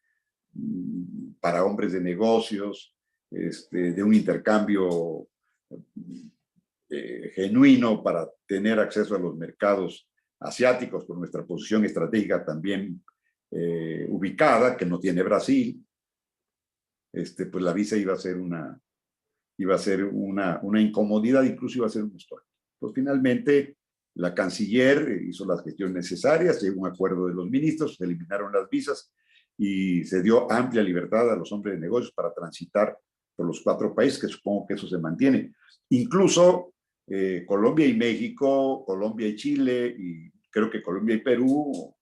Speaker 7: para hombres de negocios, de un intercambio genuino para tener acceso a los mercados asiáticos con nuestra posición estratégica también ubicada, que no tiene Brasil. Pues la visa iba a ser una incomodidad, incluso iba a ser un estorbo. Pues finalmente la canciller hizo las gestiones necesarias, llegó a un acuerdo de los ministros, se eliminaron las visas y se dio amplia libertad a los hombres de negocios para transitar por los 4 países, que supongo que eso se mantiene. Incluso Colombia y México, Colombia y Chile, y creo que Colombia y Perú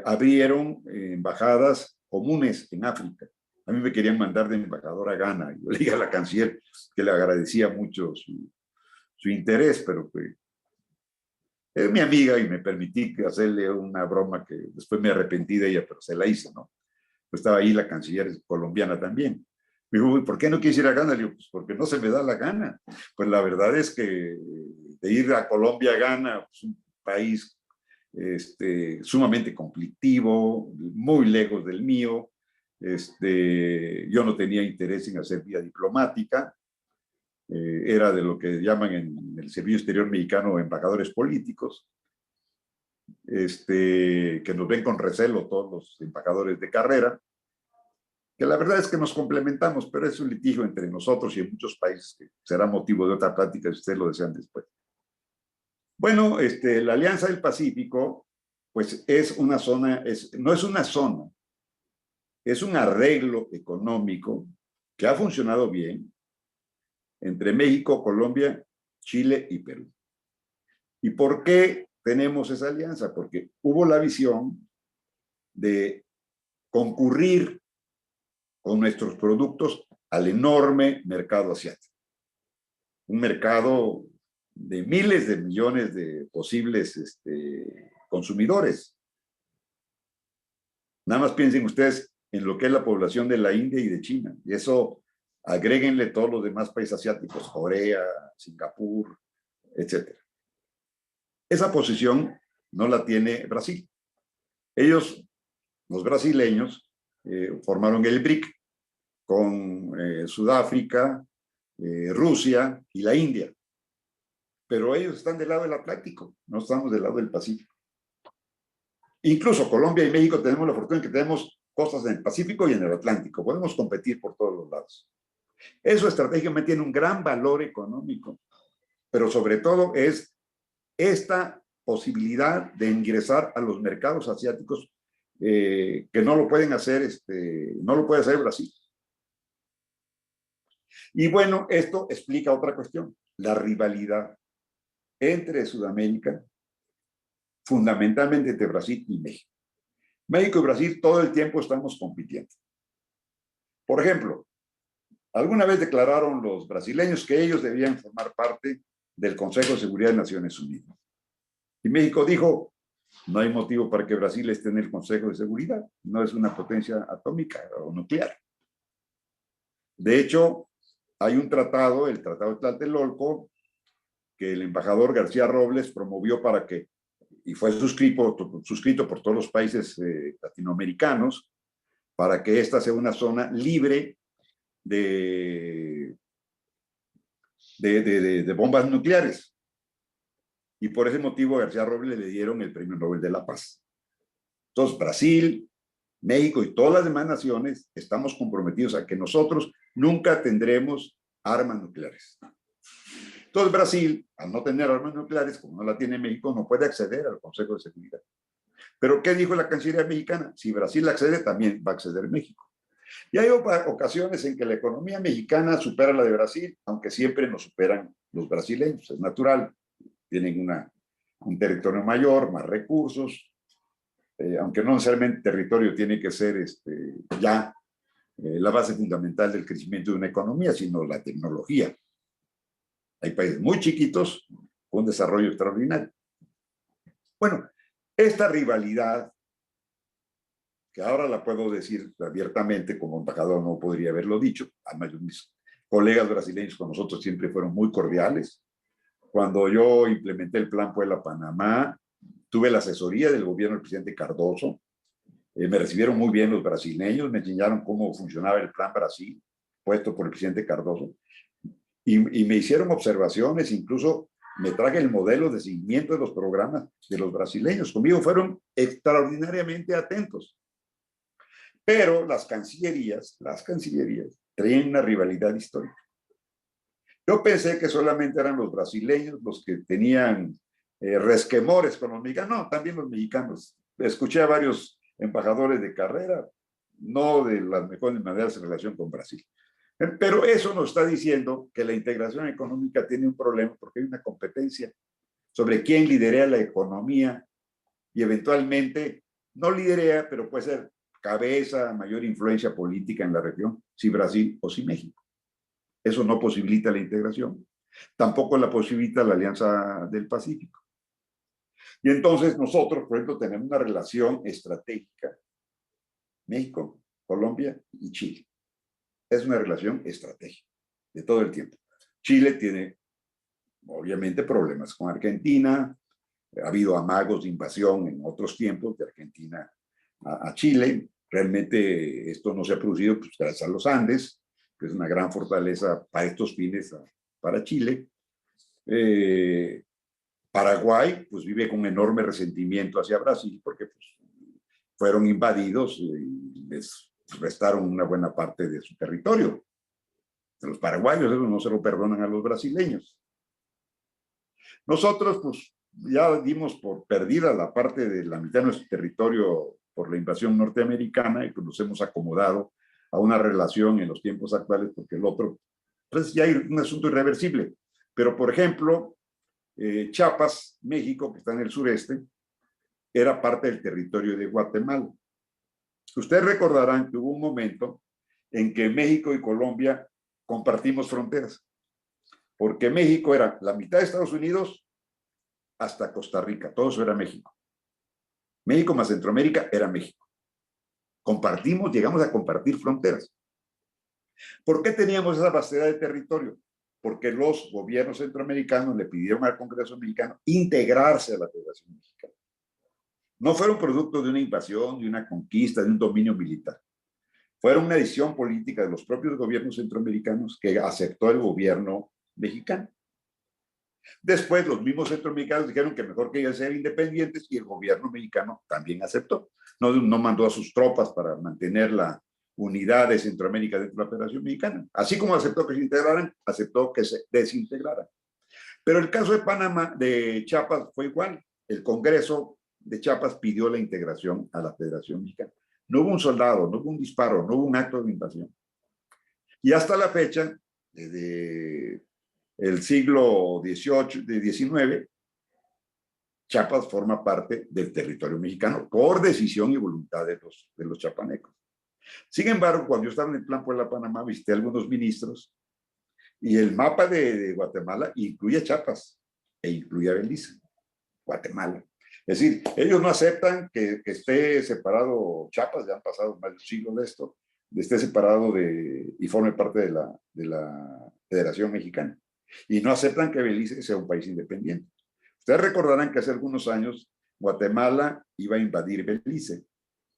Speaker 7: abrieron embajadas comunes en África. A mí me querían mandar de embajador a Ghana. Yo le dije a la canciller que le agradecía mucho su interés, pero que es mi amiga y me permití hacerle una broma que después me arrepentí de ella, pero se la hice, ¿no? Pues estaba ahí la canciller colombiana también. Me dijo, ¿por qué no quieres ir a Ghana? Le digo, pues porque no se me da la gana. Pues la verdad es que de ir a Colombia a Ghana, pues un país sumamente conflictivo, muy lejos del mío. Yo no tenía interés en hacer vía diplomática. Era de lo que llaman en el Servicio Exterior Mexicano embajadores políticos, que nos ven con recelo todos los embajadores de carrera, que la verdad es que nos complementamos, pero es un litigio entre nosotros y en muchos países que será motivo de otra plática si ustedes lo desean después. Bueno, la Alianza del Pacífico, pues es una zona, no es una zona, es un arreglo económico que ha funcionado bien entre México, Colombia, Chile y Perú. ¿Y por qué tenemos esa alianza? Porque hubo la visión de concurrir con nuestros productos al enorme mercado asiático. Un mercado de miles de millones de posibles consumidores. Nada más piensen ustedes en lo que es la población de la India y de China. Y eso agréguenle todos los demás países asiáticos, Corea, Singapur, etc. Esa posición no la tiene Brasil. Ellos, los brasileños, formaron el BRIC con Sudáfrica, Rusia y la India. Pero ellos están del lado del Atlántico, no estamos del lado del Pacífico. Incluso Colombia y México tenemos la fortuna de que tenemos costas en el Pacífico y en el Atlántico. Podemos competir por todos los lados. Eso estratégicamente tiene un gran valor económico, pero sobre todo es esta posibilidad de ingresar a los mercados asiáticos que no lo pueden hacer, no lo puede hacer Brasil. Y bueno, esto explica otra cuestión, la rivalidad entre Sudamérica, fundamentalmente entre Brasil y México. México y Brasil todo el tiempo estamos compitiendo. Por ejemplo, alguna vez declararon los brasileños que ellos debían formar parte del Consejo de Seguridad de Naciones Unidas. Y México dijo, no hay motivo para que Brasil esté en el Consejo de Seguridad, no es una potencia atómica o nuclear. De hecho, hay un tratado, el Tratado de Tlatelolco, que el embajador García Robles promovió para que, y fue suscrito por todos los países latinoamericanos, para que esta sea una zona libre de bombas nucleares. Y por ese motivo a García Robles le dieron el Premio Nobel de la Paz. Entonces, Brasil, México y todas las demás naciones estamos comprometidos a que nosotros nunca tendremos armas nucleares. Entonces, Brasil, al no tener armas nucleares, como no la tiene México, no puede acceder al Consejo de Seguridad. Pero, ¿qué dijo la Cancillería mexicana? Si Brasil accede, también va a acceder México. Y hay ocasiones en que la economía mexicana supera la de Brasil, aunque siempre nos superan los brasileños, es natural. Tienen un territorio mayor, más recursos, aunque no necesariamente territorio tiene que ser la base fundamental del crecimiento de una economía, sino la tecnología. Hay países muy chiquitos con desarrollo extraordinario. Bueno, esta rivalidad, que ahora la puedo decir abiertamente, como embajador no podría haberlo dicho, además mis colegas brasileños con nosotros siempre fueron muy cordiales. Cuando yo implementé el Plan Puebla-Panamá, tuve la asesoría del gobierno del presidente Cardoso. Me recibieron muy bien los brasileños, me enseñaron cómo funcionaba el Plan Brasil, puesto por el presidente Cardoso. Y me hicieron observaciones, incluso me traje el modelo de seguimiento de los programas de los brasileños. Conmigo fueron extraordinariamente atentos. Pero las cancillerías traían una rivalidad histórica. Yo pensé que solamente eran los brasileños los que tenían resquemores con los mexicanos. No, también los mexicanos. Escuché a varios embajadores de carrera, no de las mejores maneras en relación con Brasil. Pero eso nos está diciendo que la integración económica tiene un problema porque hay una competencia sobre quién lidera la economía y eventualmente no lidera, pero puede ser cabeza, mayor influencia política en la región, si Brasil o si México. Eso no posibilita la integración. Tampoco la posibilita la Alianza del Pacífico. Y entonces nosotros, por ejemplo, tenemos una relación estratégica. México, Colombia y Chile. es una relación estratégica de todo el tiempo. Chile tiene, obviamente, problemas con Argentina. Ha habido amagos de invasión en otros tiempos de Argentina a Chile. Realmente esto no se ha producido pues, gracias a los Andes, que es una gran fortaleza para estos fines para Chile. Paraguay pues vive con enorme resentimiento hacia Brasil porque pues, fueron invadidos y les restaron una buena parte de su territorio. Los paraguayos eso no se lo perdonan a los brasileños. Nosotros pues ya dimos por perdida la parte de la mitad de nuestro territorio por la invasión norteamericana y pues nos hemos acomodado a una relación en los tiempos actuales porque el otro, pues ya hay un asunto irreversible. Pero por ejemplo, Chiapas, México, que está en el sureste, era parte del territorio de Guatemala. Ustedes recordarán que hubo un momento en que México y Colombia compartimos fronteras, porque México era la mitad de Estados Unidos hasta Costa Rica, todo eso era México. México más Centroamérica era México. Compartimos, llegamos a compartir fronteras. ¿Por qué teníamos esa vastedad de territorio? Porque los gobiernos centroamericanos le pidieron al Congreso mexicano integrarse a la Federación Mexicana. No fueron producto de una invasión, de una conquista, de un dominio militar. Fueron una decisión política de los propios gobiernos centroamericanos que aceptó el gobierno mexicano. Después, los mismos centroamericanos dijeron que mejor que ellos sean independientes y el gobierno mexicano también aceptó. No mandó a sus tropas para mantener la unidad de Centroamérica dentro de la Federación Mexicana. Así como aceptó que se integraran, aceptó que se desintegraran. Pero el caso de Panamá, de Chiapas, fue igual. El Congreso de Chiapas pidió la integración a la Federación Mexicana. No hubo un soldado, no hubo un disparo, no hubo un acto de invasión. Y hasta la fecha, desde el siglo XIX, Chiapas forma parte del territorio mexicano por decisión y voluntad de los chiapanecos. Sin embargo, cuando yo estaba en el Plan Puebla Panamá, visité a algunos ministros y el mapa de Guatemala incluye a Chiapas e incluye a Belice, Guatemala. Es decir, ellos no aceptan que esté separado Chiapas, ya han pasado más de un siglo de esto, esté separado y forme parte de la Federación Mexicana. Y no aceptan que Belice sea un país independiente. Ustedes recordarán que hace algunos años Guatemala iba a invadir Belice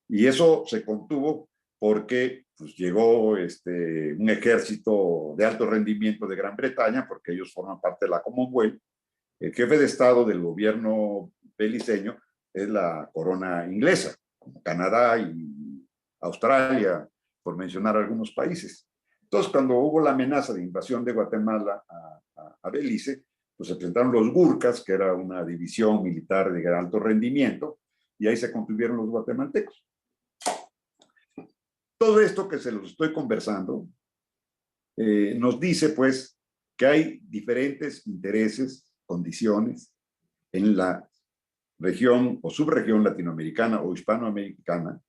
Speaker 7: y eso se contuvo porque pues, llegó un ejército de alto rendimiento de Gran Bretaña, porque ellos forman parte de la Commonwealth. El jefe de Estado del gobierno beliceño es la corona inglesa, como Canadá y Australia, por mencionar algunos países. Entonces, cuando hubo la amenaza de invasión de Guatemala a Belice, pues se presentaron los Gurkhas, que era una división militar de alto rendimiento, y ahí se contuvieron los guatemaltecos. Todo esto que se los estoy conversando nos dice, pues, que hay diferentes intereses, condiciones en la región o subregión latinoamericana o hispanoamericana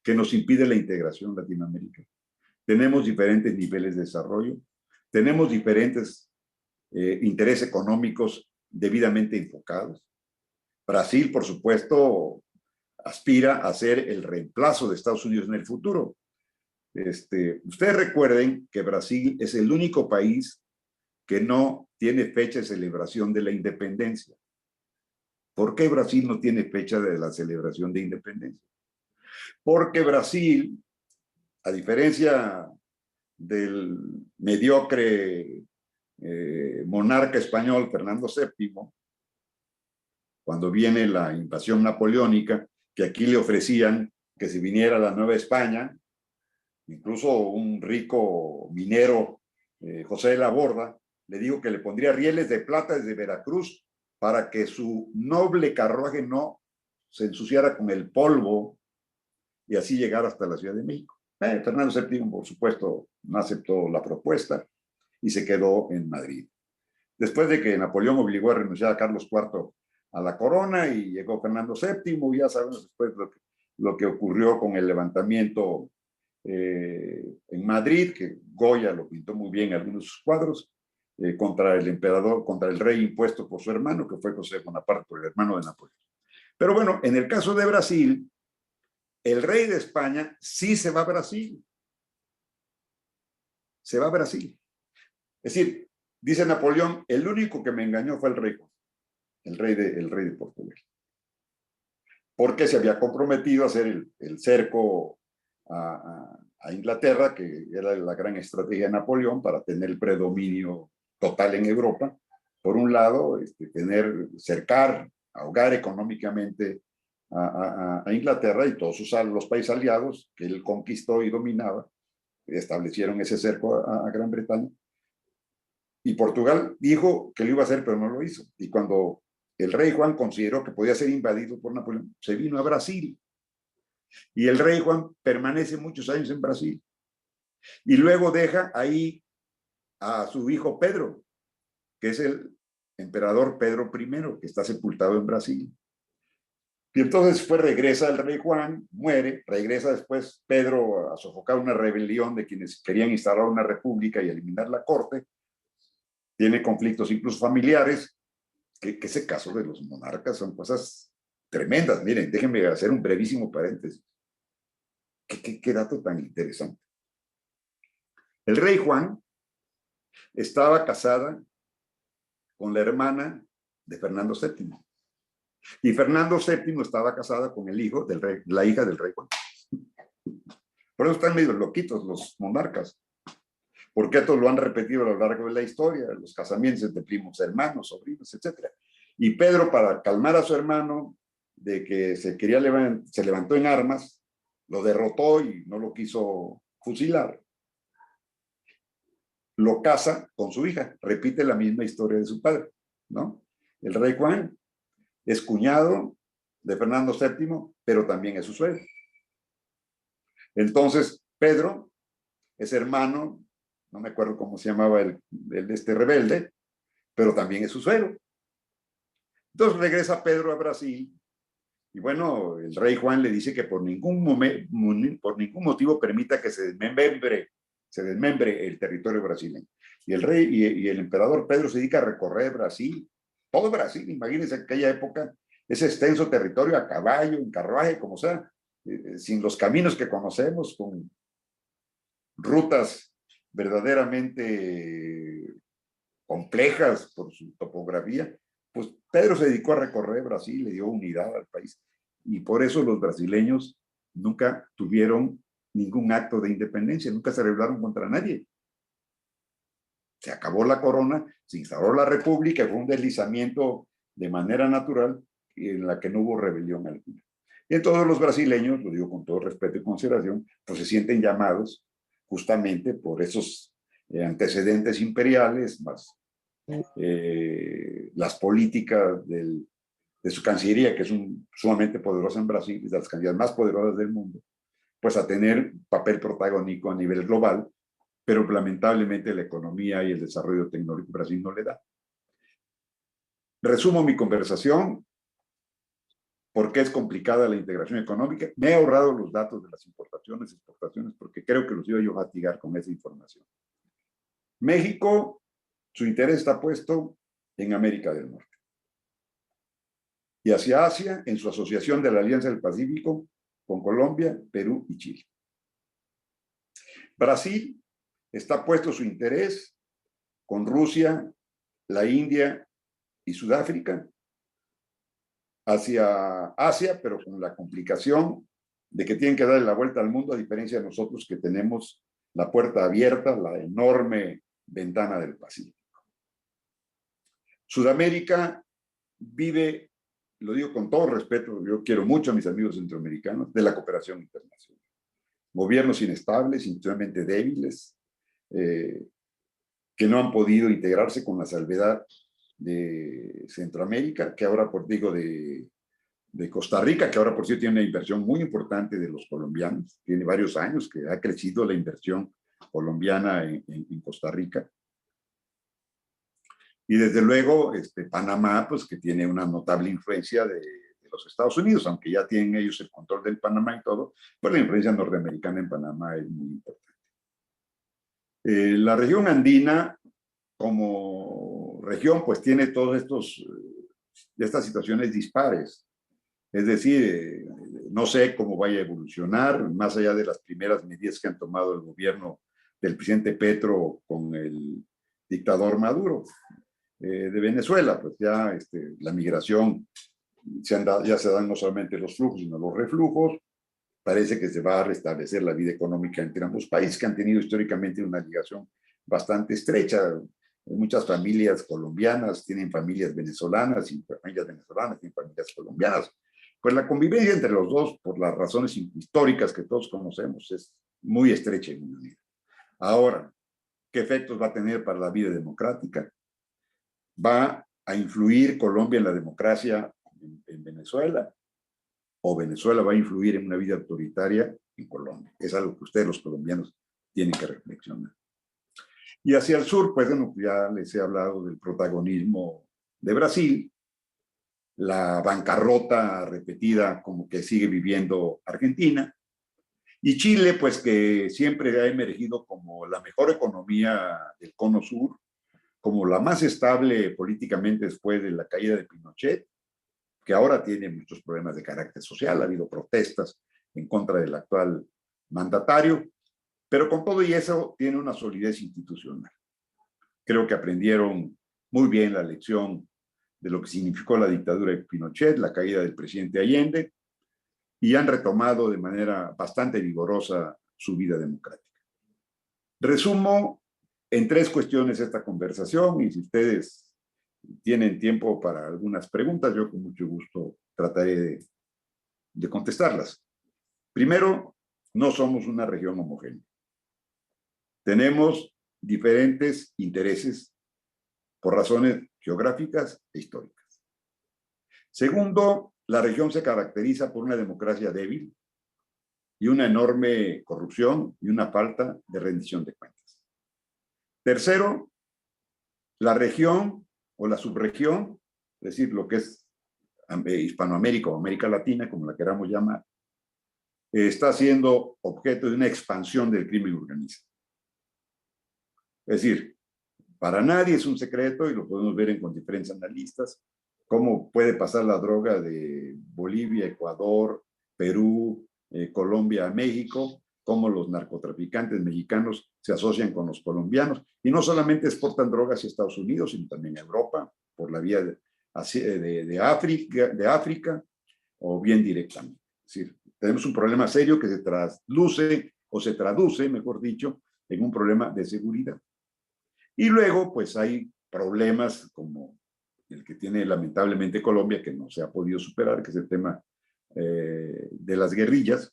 Speaker 7: que nos impide la integración latinoamericana. Tenemos diferentes niveles de desarrollo, tenemos diferentes intereses económicos debidamente enfocados. Brasil, por supuesto, aspira a ser el reemplazo de Estados Unidos en el futuro. Ustedes recuerden que Brasil es el único país que no tiene fecha de celebración de la independencia. ¿Por qué Brasil no tiene fecha de la celebración de independencia? Porque Brasil, a diferencia del mediocre monarca español Fernando VII, cuando viene la invasión napoleónica, que aquí le ofrecían que si viniera a la Nueva España, incluso un rico minero, José de la Borda, le dijo que le pondría rieles de plata desde Veracruz para que su noble carruaje no se ensuciara con el polvo y así llegar hasta la Ciudad de México. Fernando VII, por supuesto, no aceptó la propuesta y se quedó en Madrid. Después de que Napoleón obligó a renunciar a Carlos IV a la corona y llegó Fernando VII, ya sabemos después lo que ocurrió con el levantamiento en Madrid, que Goya lo pintó muy bien en algunos de sus cuadros, contra el emperador, contra el rey impuesto por su hermano, que fue José Bonaparte, el hermano de Napoleón. Pero bueno, en el caso de Brasil, el rey de España sí se va a Brasil. se va a Brasil. Es decir, dice Napoleón, el único que me engañó fue el rey Juan, el rey de Portugal. Porque se había comprometido a hacer el cerco a Inglaterra, que era la gran estrategia de Napoleón para tener el predominio total en Europa. Por un lado, cercar, ahogar económicamente a Inglaterra y todos los países aliados que él conquistó y dominaba, establecieron ese cerco a Gran Bretaña. Y Portugal dijo que lo iba a hacer, pero no lo hizo. Y cuando el rey Juan consideró que podía ser invadido por Napoleón, se vino a Brasil. Y el rey Juan permanece muchos años en Brasil. Y luego deja ahí a su hijo Pedro, que es el emperador Pedro I, que está sepultado en Brasil. Y entonces regresa el rey Juan, muere, regresa después Pedro a sofocar una rebelión de quienes querían instalar una república y eliminar la corte. Tiene conflictos incluso familiares, que ese caso de los monarcas son cosas tremendas. Miren, déjenme hacer un brevísimo paréntesis. ¿Qué dato tan interesante? El rey Juan estaba casada con la hermana de Fernando VII. Y Fernando VII estaba casada con el hijo del rey, la hija del rey Juan. Por eso están medio loquitos los monarcas. Porque esto lo han repetido a lo largo de la historia, los casamientos entre primos, hermanos, sobrinos, etc. Y Pedro, para calmar a su hermano de que se levantó en armas, lo derrotó y no lo quiso fusilar. Lo casa con su hija, repite la misma historia de su padre, ¿no? El rey Juan es cuñado de Fernando VII, pero también es su suegro. Entonces, Pedro es hermano, no me acuerdo cómo se llamaba el rebelde, pero también es su suegro. Entonces regresa Pedro a Brasil y bueno, el rey Juan le dice que por ningún motivo permita que se desmembre el territorio brasileño. Y el rey y el emperador Pedro se dedica a recorrer Brasil, todo Brasil, imagínense en aquella época, ese extenso territorio a caballo, en carruaje, como sea, sin los caminos que conocemos, con rutas verdaderamente complejas por su topografía, pues Pedro se dedicó a recorrer Brasil, le dio unidad al país. Y por eso los brasileños nunca tuvieron ningún acto de independencia, nunca se rebelaron contra nadie. Se acabó la corona, se instauró la república, fue un deslizamiento de manera natural en la que no hubo rebelión alguna. Y entonces los brasileños, lo digo con todo respeto y consideración, pues se sienten llamados justamente por esos antecedentes imperiales, más las políticas de su cancillería, que es sumamente poderosa en Brasil, es de las cancillerías más poderosas del mundo, pues a tener papel protagónico a nivel global, pero lamentablemente la economía y el desarrollo tecnológico en Brasil no le da. Resumo mi conversación. ¿Por qué es complicada la integración económica? Me he ahorrado los datos de las importaciones y exportaciones porque creo que los iba yo a fatigar con esa información. México, su interés está puesto en América del Norte. Y hacia Asia, en su asociación de la Alianza del Pacífico con Colombia, Perú y Chile. Brasil está puesto su interés con Rusia, la India y Sudáfrica hacia Asia, pero con la complicación de que tienen que darle la vuelta al mundo, a diferencia de nosotros que tenemos la puerta abierta, la enorme ventana del Pacífico. Sudamérica vive, lo digo con todo respeto, yo quiero mucho a mis amigos centroamericanos, de la cooperación internacional. Gobiernos inestables, institucionalmente débiles, que no han podido integrarse con la salvedad de Centroamérica, que ahora de Costa Rica, que ahora por cierto tiene una inversión muy importante de los colombianos, tiene varios años que ha crecido la inversión colombiana en Costa Rica. Y desde luego Panamá, pues que tiene una notable influencia de los Estados Unidos, aunque ya tienen ellos el control del Panamá y todo, pero la influencia norteamericana en Panamá es muy importante. La región andina, como región, pues tiene todas estas situaciones dispares. Es decir, no sé cómo vaya a evolucionar, más allá de las primeras medidas que han tomado el gobierno del presidente Petro con el dictador Maduro de Venezuela. Pues ya la migración ya se dan no solamente los flujos, sino los reflujos. Parece que se va a restablecer la vida económica entre ambos países, que han tenido históricamente una ligación bastante estrecha. Muchas familias colombianas tienen familias venezolanas y familias venezolanas tienen familias colombianas. Pues la convivencia entre los dos, por las razones históricas que todos conocemos, es muy estrecha y muy unida. Ahora, ¿qué efectos va a tener para la vida democrática? ¿Va a influir Colombia en la democracia en Venezuela? ¿O Venezuela va a influir en una vida autoritaria en Colombia? Es algo que ustedes, los colombianos, tienen que reflexionar. Y hacia el sur, pues bueno, ya les he hablado del protagonismo de Brasil, la bancarrota repetida como que sigue viviendo Argentina, y Chile, pues que siempre ha emergido como la mejor economía del cono sur, como la más estable políticamente después de la caída de Pinochet, que ahora tiene muchos problemas de carácter social, ha habido protestas en contra del actual mandatario, pero con todo y eso tiene una solidez institucional. Creo que aprendieron muy bien la lección de lo que significó la dictadura de Pinochet, la caída del presidente Allende, y han retomado de manera bastante vigorosa su vida democrática. Resumo en 3 cuestiones esta conversación, y si ustedes tienen tiempo para algunas preguntas, yo con mucho gusto trataré de contestarlas. Primero, no somos una región homogénea. Tenemos diferentes intereses por razones geográficas e históricas. Segundo, la región se caracteriza por una democracia débil y una enorme corrupción y una falta de rendición de cuentas. Tercero, la región o la subregión, es decir, lo que es Hispanoamérica o América Latina, como la queramos llamar, está siendo objeto de una expansión del crimen organizado. Es decir, para nadie es un secreto, y lo podemos ver con diferentes analistas, cómo puede pasar la droga de Bolivia, Ecuador, Perú, Colombia a México, cómo los narcotraficantes mexicanos se asocian con los colombianos, y no solamente exportan drogas a Estados Unidos, sino también a Europa, por la vía de África, o bien directamente. Es decir, tenemos un problema serio que se trasluce, o se traduce, mejor dicho, en un problema de seguridad. Y luego, pues hay problemas como el que tiene lamentablemente Colombia, que no se ha podido superar, que es el tema de las guerrillas,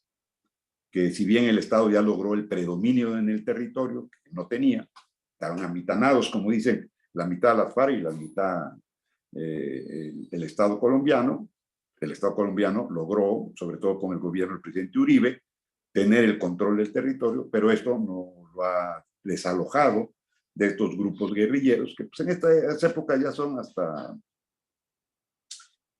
Speaker 7: que si bien el Estado ya logró el predominio en el territorio, que no tenía, estaban amitanados, como dicen, la mitad de las FARC y la mitad el Estado colombiano. El Estado colombiano logró, sobre todo con el gobierno del presidente Uribe, tener el control del territorio, pero esto no lo ha desalojado de estos grupos guerrilleros, que pues en esta época ya son hasta,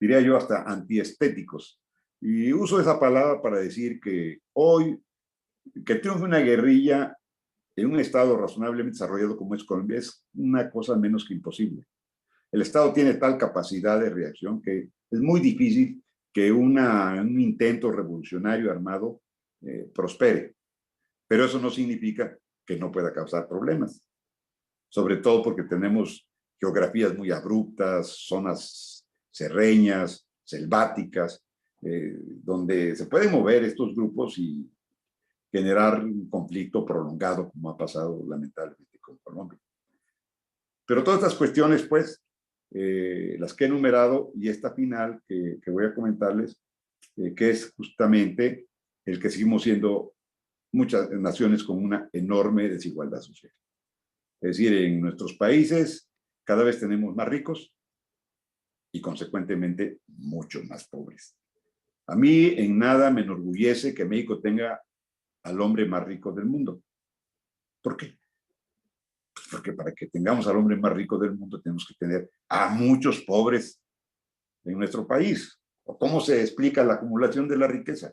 Speaker 7: diría yo, hasta antiestéticos. Y uso esa palabra para decir que hoy, que triunfe una guerrilla en un estado razonablemente desarrollado como es Colombia, es una cosa menos que imposible. El Estado tiene tal capacidad de reacción que es muy difícil que un intento revolucionario armado prospere. Pero eso no significa que no pueda causar problemas. Sobre todo porque tenemos geografías muy abruptas, zonas serreñas, selváticas, donde se pueden mover estos grupos y generar un conflicto prolongado, como ha pasado lamentablemente con Colombia. Pero todas estas cuestiones, pues, las que he enumerado, y esta final que voy a comentarles, que es justamente el que seguimos siendo muchas naciones con una enorme desigualdad social. Es decir, en nuestros países cada vez tenemos más ricos y consecuentemente muchos más pobres. A mí en nada me enorgullece que México tenga al hombre más rico del mundo. ¿Por qué? Porque para que tengamos al hombre más rico del mundo tenemos que tener a muchos pobres en nuestro país. ¿O cómo se explica la acumulación de la riqueza?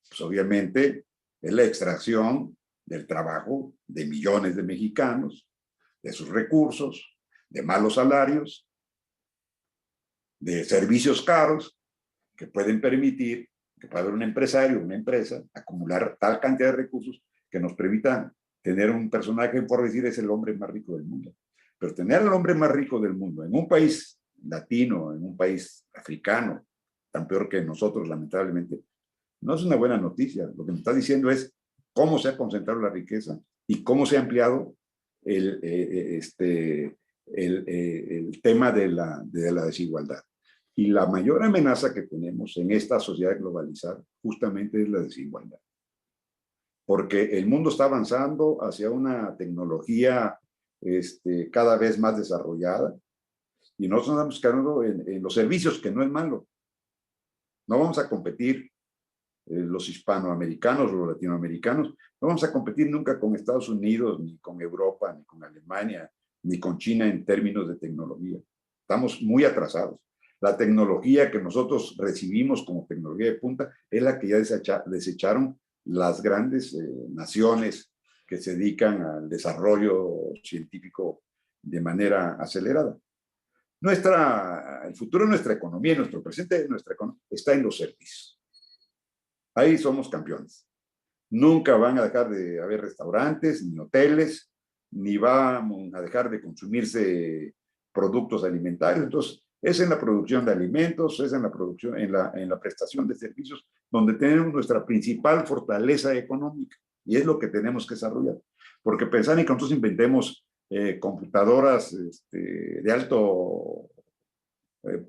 Speaker 7: Pues obviamente es la extracción del trabajo de millones de mexicanos, de sus recursos, de malos salarios, de servicios caros que pueden permitir que pueda haber un empresario, una empresa, acumular tal cantidad de recursos que nos permitan tener un personaje, por decir, es el hombre más rico del mundo. Pero tener al hombre más rico del mundo en un país latino, en un país africano, tan peor que nosotros, lamentablemente, no es una buena noticia. Lo que me está diciendo es cómo se ha concentrado la riqueza y cómo se ha ampliado el tema de la desigualdad. Y la mayor amenaza que tenemos en esta sociedad globalizada justamente es la desigualdad. Porque el mundo está avanzando hacia una tecnología cada vez más desarrollada y nosotros estamos quedando en los servicios, que no es malo. No vamos a competir los hispanoamericanos, los latinoamericanos, no vamos a competir nunca con Estados Unidos, ni con Europa, ni con Alemania, ni con China en términos de tecnología. Estamos muy atrasados. La tecnología que nosotros recibimos como tecnología de punta es la que ya desecharon las grandes naciones que se dedican al desarrollo científico de manera acelerada. El futuro de nuestra economía, nuestro presente de nuestra economía está en los servicios. Ahí somos campeones. Nunca van a dejar de haber restaurantes, ni hoteles, ni van a dejar de consumirse productos alimentarios. Entonces, es en la producción de alimentos, es en la producción, en la prestación de servicios, donde tenemos nuestra principal fortaleza económica. Y es lo que tenemos que desarrollar. Porque pensar en que nosotros inventemos computadoras de alto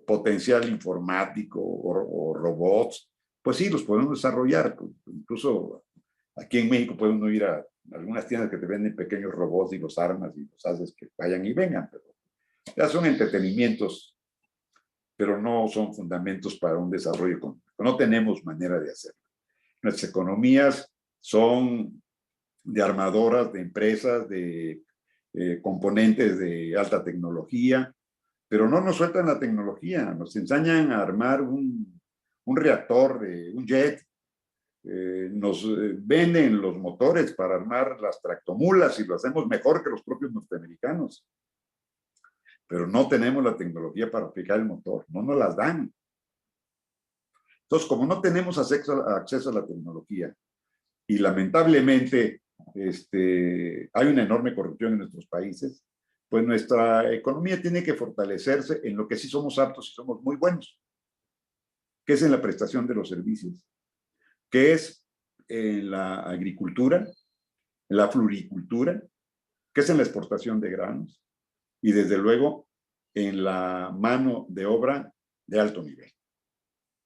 Speaker 7: potencial informático o robots, pues sí, los podemos desarrollar. Incluso aquí en México puede uno ir a algunas tiendas que te venden pequeños robots y los armas y los haces que vayan y vengan. Pero ya son entretenimientos, pero no son fundamentos para un desarrollo económico. No tenemos manera de hacerlo. Nuestras economías son de armadoras, de empresas, de componentes de alta tecnología, pero no nos sueltan la tecnología, nos enseñan a armar un reactor, un jet, nos venden los motores para armar las tractomulas y lo hacemos mejor que los propios norteamericanos. Pero no tenemos la tecnología para aplicar el motor, no nos las dan. Entonces, como no tenemos acceso a la tecnología y lamentablemente hay una enorme corrupción en nuestros países, pues nuestra economía tiene que fortalecerse en lo que sí somos aptos y somos muy buenos, que es en la prestación de los servicios, que es en la agricultura, en la floricultura, que es en la exportación de granos y desde luego en la mano de obra de alto nivel.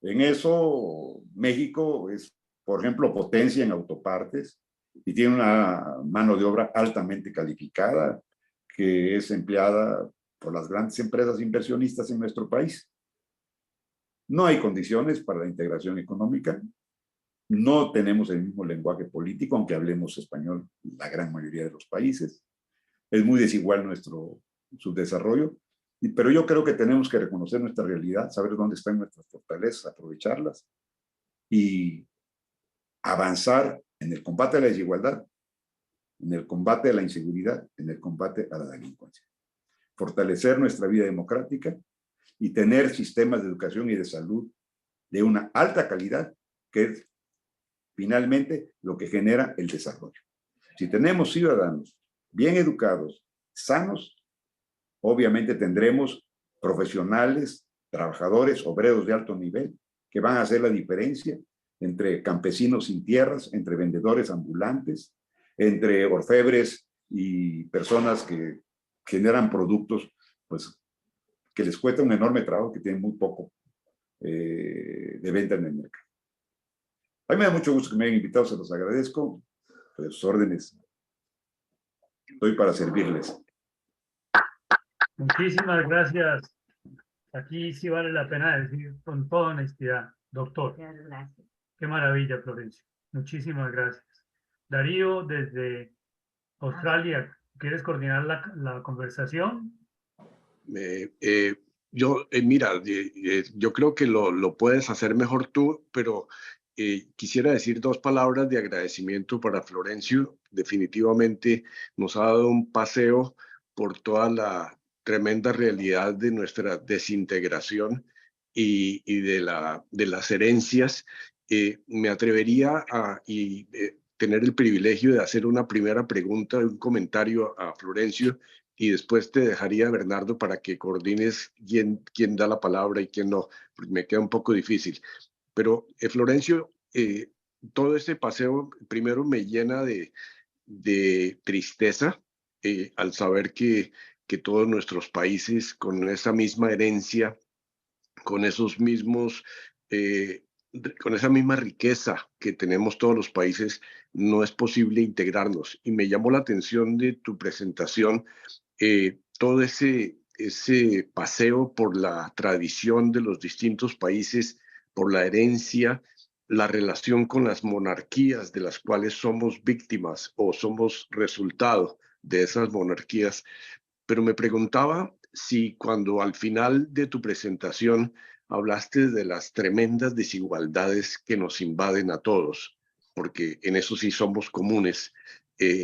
Speaker 7: En eso México es, por ejemplo, potencia en autopartes y tiene una mano de obra altamente calificada que es empleada por las grandes empresas inversionistas en nuestro país. No hay condiciones para la integración económica, no tenemos el mismo lenguaje político, aunque hablemos español la gran mayoría de los países. Es muy desigual nuestro subdesarrollo, pero yo creo que tenemos que reconocer nuestra realidad, saber dónde están nuestras fortalezas, aprovecharlas y avanzar en el combate a la desigualdad, en el combate a la inseguridad, en el combate a la delincuencia. Fortalecer nuestra vida democrática y tener sistemas de educación y de salud de una alta calidad, que es finalmente lo que genera el desarrollo. Si tenemos ciudadanos bien educados, sanos, obviamente tendremos profesionales, trabajadores, obreros de alto nivel, que van a hacer la diferencia entre campesinos sin tierras, entre vendedores ambulantes, entre orfebres y personas que generan productos pues, que les cuesta un enorme trabajo, que tienen muy poco de venta en el mercado. A mí me da mucho gusto que me hayan invitado, se los agradezco. A sus órdenes. Estoy para servirles.
Speaker 3: Muchísimas gracias. Aquí sí vale la pena decir con toda honestidad, doctor.
Speaker 5: Gracias.
Speaker 3: Qué maravilla, Florencio. Muchísimas gracias. Darío, desde Australia, ¿quieres coordinar la conversación?
Speaker 8: Mira, yo creo que lo puedes hacer mejor tú, pero quisiera decir 2 palabras de agradecimiento para Florencio. Definitivamente nos ha dado un paseo por toda la tremenda realidad de nuestra desintegración y de las herencias. Me atrevería tener el privilegio de hacer una primera pregunta, un comentario a Florencio, y después te dejaría, Bernardo, para que coordines quién da la palabra y quién no, porque me queda un poco difícil. Pero, Florencio, todo este paseo primero me llena de tristeza al saber que todos nuestros países con esa misma herencia, con esos mismos, con esa misma riqueza que tenemos todos los países, no es posible integrarnos. Y me llamó la atención de tu presentación, todo ese paseo por la tradición de los distintos países, por la herencia, la relación con las monarquías de las cuales somos víctimas o somos resultado de esas monarquías. Pero me preguntaba si cuando al final de tu presentación hablaste de las tremendas desigualdades que nos invaden a todos, porque en eso sí somos comunes,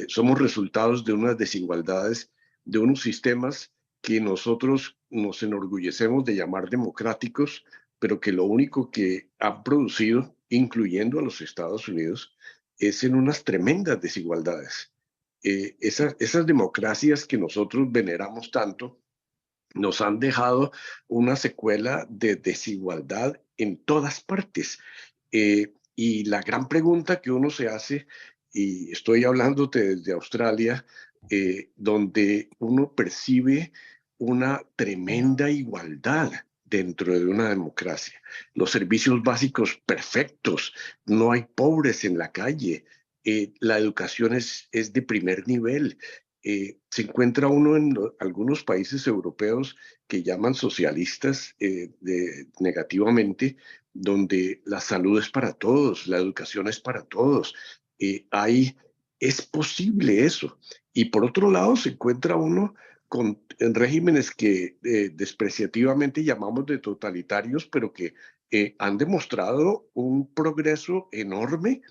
Speaker 8: somos resultados de unas desigualdades, de unos sistemas que nosotros nos enorgullecemos de llamar democráticos, pero que lo único que han producido, incluyendo a los Estados Unidos, es en unas tremendas desigualdades. Esas democracias que nosotros veneramos tanto nos han dejado una secuela de desigualdad en todas partes. Y la gran pregunta que uno se hace, y estoy hablándote desde Australia, donde uno percibe una tremenda igualdad dentro de una democracia. Los servicios básicos perfectos, no hay pobres en la calle, la educación es de primer nivel. Se encuentra uno en algunos países europeos que llaman socialistas negativamente, donde la salud es para todos, la educación es para todos. Es posible eso. Y por otro lado, se encuentra uno en regímenes que despreciativamente llamamos de totalitarios, pero que han demostrado un progreso enorme.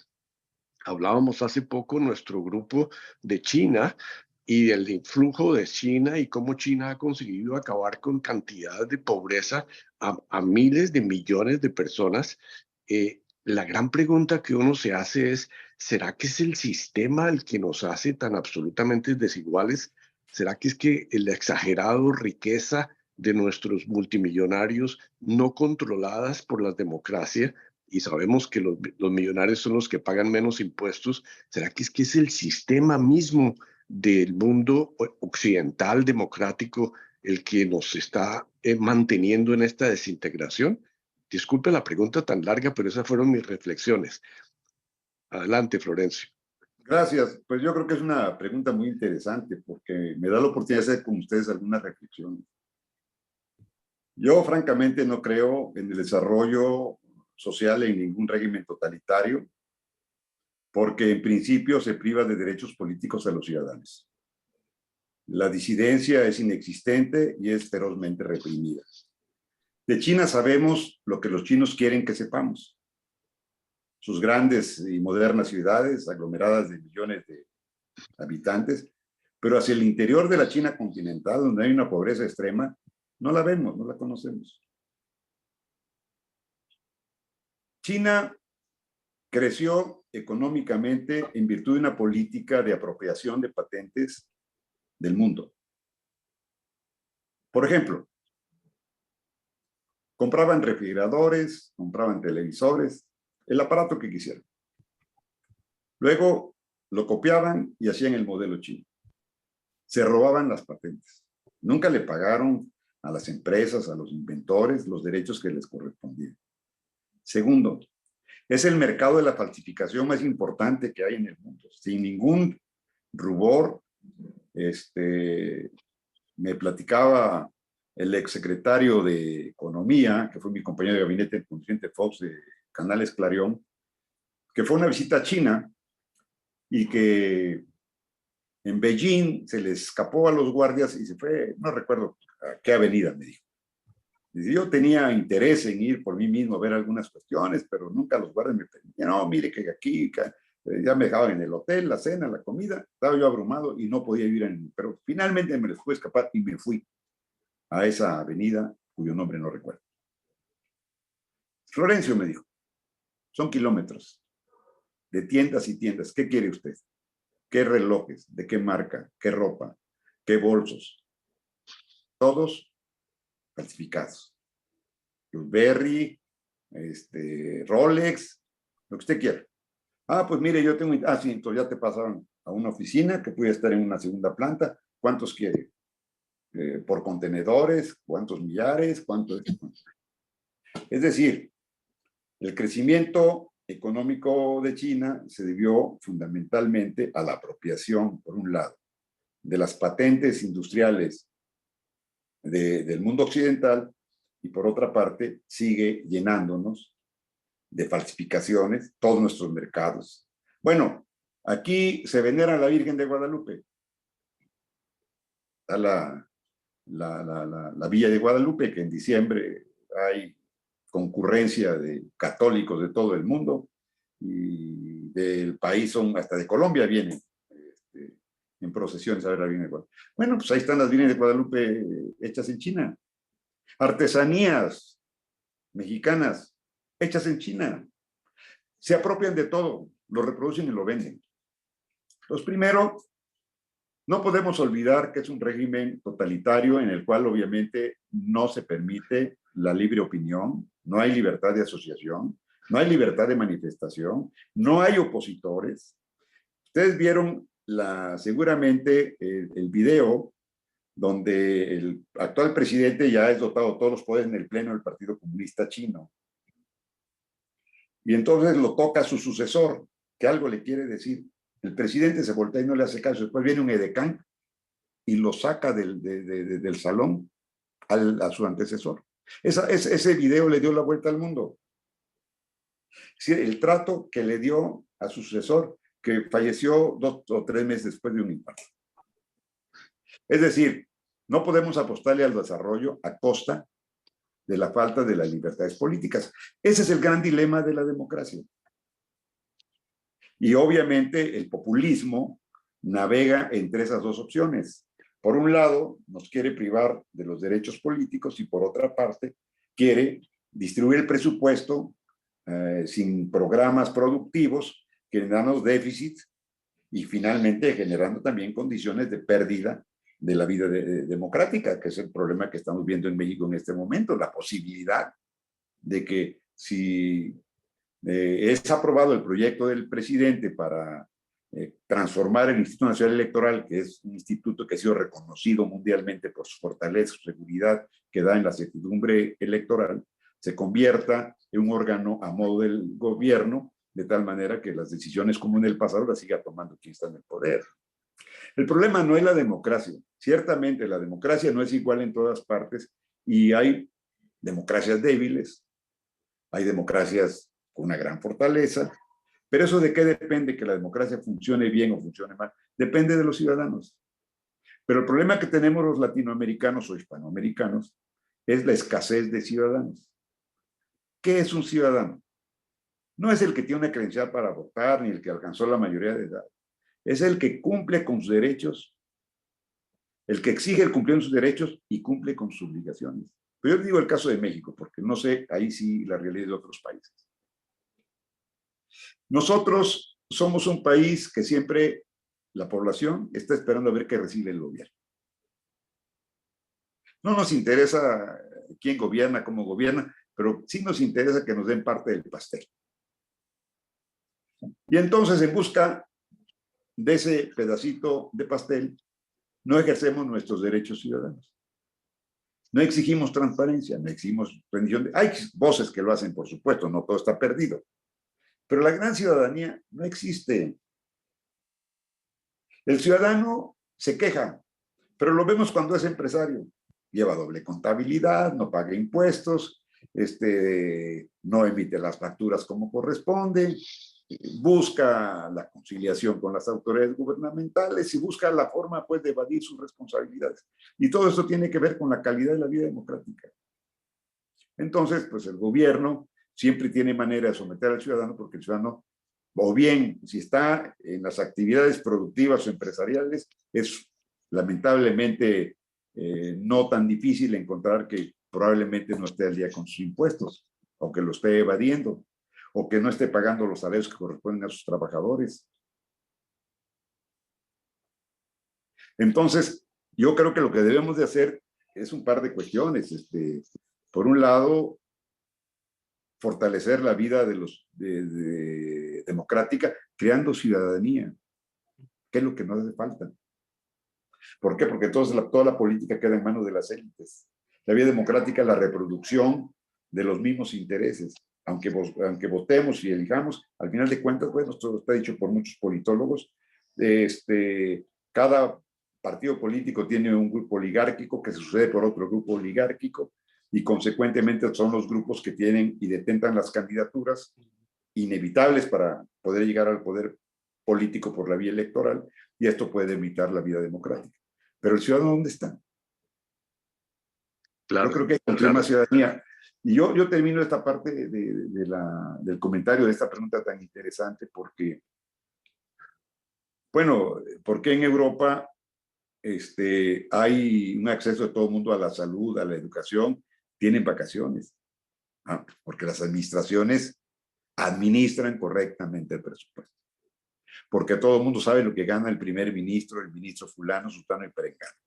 Speaker 8: Hablábamos hace poco nuestro grupo de China y el influjo de China y cómo China ha conseguido acabar con cantidades de pobreza a miles de millones de personas. La gran pregunta que uno se hace es, ¿será que es el sistema el que nos hace tan absolutamente desiguales? ¿Será que es que la exagerada riqueza de nuestros multimillonarios no controladas por la democracia, y sabemos que los millonarios son los que pagan menos impuestos, ¿será que es el sistema mismo del mundo occidental democrático el que nos está manteniendo en esta desintegración? Disculpe la pregunta tan larga, pero esas fueron mis reflexiones. Adelante, Florencio.
Speaker 7: Gracias. Pues yo creo que es una pregunta muy interesante porque me da la oportunidad de hacer con ustedes algunas reflexiones. Yo francamente no creo en el desarrollo social en ningún régimen totalitario, porque en principio se priva de derechos políticos a los ciudadanos. La disidencia es inexistente y es ferozmente reprimida. De China sabemos lo que los chinos quieren que sepamos. Sus grandes y modernas ciudades, aglomeradas de millones de habitantes, pero hacia el interior de la China continental, donde hay una pobreza extrema, no la vemos, no la conocemos. China creció económicamente en virtud de una política de apropiación de patentes del mundo. Por ejemplo, compraban refrigeradores, compraban televisores, el aparato que quisieran. Luego lo copiaban y hacían el modelo chino. Se robaban las patentes. Nunca le pagaron a las empresas, a los inventores, los derechos que les correspondían. Segundo, es el mercado de la falsificación más importante que hay en el mundo. Sin ningún rubor, me platicaba el exsecretario de Economía, que fue mi compañero de gabinete, el presidente Fox de Canales Clarion, que fue una visita a China y que en Beijing se le escapó a los guardias y se fue, no recuerdo a qué avenida, me dijo. Yo tenía interés en ir por mí mismo a ver algunas cuestiones, pero nunca los guardias me permitían. No, mire que aquí ya me dejaban en el hotel, la cena, la comida. Estaba yo abrumado y no podía ir pero finalmente me les fue escapar y me fui a esa avenida cuyo nombre no recuerdo. Florencio me dijo, son kilómetros de tiendas y tiendas. ¿Qué quiere usted? ¿Qué relojes? ¿De qué marca? ¿Qué ropa? ¿Qué bolsos? Todos falsificados. Burberry, Rolex, lo que usted quiera. Ah, pues mire, yo tengo... Ah, sí, entonces ya te pasaron a una oficina que puede estar en una segunda planta. ¿Cuántos quiere? ¿Por contenedores? ¿Cuántos millares? ¿Cuánto es? Es decir, el crecimiento económico de China se debió fundamentalmente a la apropiación, por un lado, de las patentes industriales del mundo occidental y por otra parte sigue llenándonos de falsificaciones todos nuestros mercados. Bueno, aquí se venera a la Virgen de Guadalupe. Está la Villa de Guadalupe, que en diciembre hay concurrencia de católicos de todo el mundo y del país, hasta de Colombia vienen en procesiones a ver la Virgen de Guadalupe. Bueno, pues ahí están las Virgen de Guadalupe hechas en China. Artesanías mexicanas hechas en China. Se apropian de todo, lo reproducen y lo venden. Los primeros, no podemos olvidar que es un régimen totalitario en el cual obviamente no se permite la libre opinión, no hay libertad de asociación, no hay libertad de manifestación, no hay opositores. Ustedes vieron seguramente el video donde el actual presidente ya es dotado de todos los poderes en el pleno del Partido Comunista Chino. Y entonces lo toca su sucesor, que algo le quiere decir. El presidente se voltea y no le hace caso. Después viene un edecán y lo saca del salón a su antecesor. Ese video le dio la vuelta al mundo. Sí, el trato que le dio a su sucesor, que falleció 2 o 3 meses después de un infarto. Es decir, no podemos apostarle al desarrollo a costa de la falta de las libertades políticas. Ese es el gran dilema de la democracia. Y obviamente el populismo navega entre esas dos opciones. Por un lado, nos quiere privar de los derechos políticos y por otra parte, quiere distribuir el presupuesto sin programas productivos, generando déficits y finalmente generando también condiciones de pérdida de la vida democrática, que es el problema que estamos viendo en México en este momento, la posibilidad de que si es aprobado el proyecto del presidente para transformar el Instituto Nacional Electoral, que es un instituto que ha sido reconocido mundialmente por su fortaleza, su seguridad que da en la certidumbre electoral, se convierta en un órgano a modo del gobierno, de tal manera que las decisiones como en el pasado las siga tomando quien está en el poder. El problema no es la democracia. Ciertamente la democracia no es igual en todas partes y hay democracias débiles, hay democracias con una gran fortaleza, pero eso de qué depende que la democracia funcione bien o funcione mal, depende de los ciudadanos. Pero el problema que tenemos los latinoamericanos o hispanoamericanos es la escasez de ciudadanos. ¿Qué es un ciudadano? No es el que tiene una credencial para votar ni el que alcanzó la mayoría de edad. Es el que cumple con sus derechos, el que exige el cumplimiento de sus derechos y cumple con sus obligaciones. Pero yo digo el caso de México, porque no sé ahí sí la realidad de otros países. Nosotros somos un país que siempre la población está esperando a ver qué recibe el gobierno. No nos interesa quién gobierna, cómo gobierna, pero sí nos interesa que nos den parte del pastel. Y entonces, en busca de ese pedacito de pastel, no ejercemos nuestros derechos ciudadanos. No exigimos transparencia, no exigimos rendición. Hay voces que lo hacen, por supuesto, no todo está perdido. Pero la gran ciudadanía no existe. El ciudadano se queja, pero lo vemos cuando es empresario. Lleva doble contabilidad, no paga impuestos, no emite las facturas como corresponde, busca la conciliación con las autoridades gubernamentales y busca la forma pues, de evadir sus responsabilidades. Y todo esto tiene que ver con la calidad de la vida democrática. Entonces, pues el gobierno siempre tiene manera de someter al ciudadano porque el ciudadano, o bien, si está en las actividades productivas o empresariales, es lamentablemente no tan difícil encontrar que probablemente no esté al día con sus impuestos, o que lo esté evadiendo. o que no esté pagando los salarios que corresponden a sus trabajadores. Entonces, yo creo que lo que debemos de hacer es un par de cuestiones. Por un lado, fortalecer la vida democrática, creando ciudadanía, que es lo que nos hace falta. ¿Por qué? Porque toda la política queda en manos de las élites. La vida democrática es la reproducción de los mismos intereses. Aunque votemos y elijamos, al final de cuentas, bueno, esto está dicho por muchos politólogos, cada partido político tiene un grupo oligárquico que se sucede por otro grupo oligárquico y consecuentemente son los grupos que tienen y detentan las candidaturas inevitables para poder llegar al poder político por la vía electoral, y esto puede evitar la vida democrática. Pero el ciudadano, ¿dónde está?
Speaker 8: Claro,
Speaker 7: yo creo que hay que construir más ciudadanía. Y yo termino esta parte del comentario de esta pregunta tan interesante porque, bueno, ¿por qué en Europa hay un acceso de todo el mundo a la salud, a la educación? Tienen vacaciones. Porque las administraciones administran correctamente el presupuesto. Porque todo el mundo sabe lo que gana el primer ministro, el ministro fulano, sultano y perengano.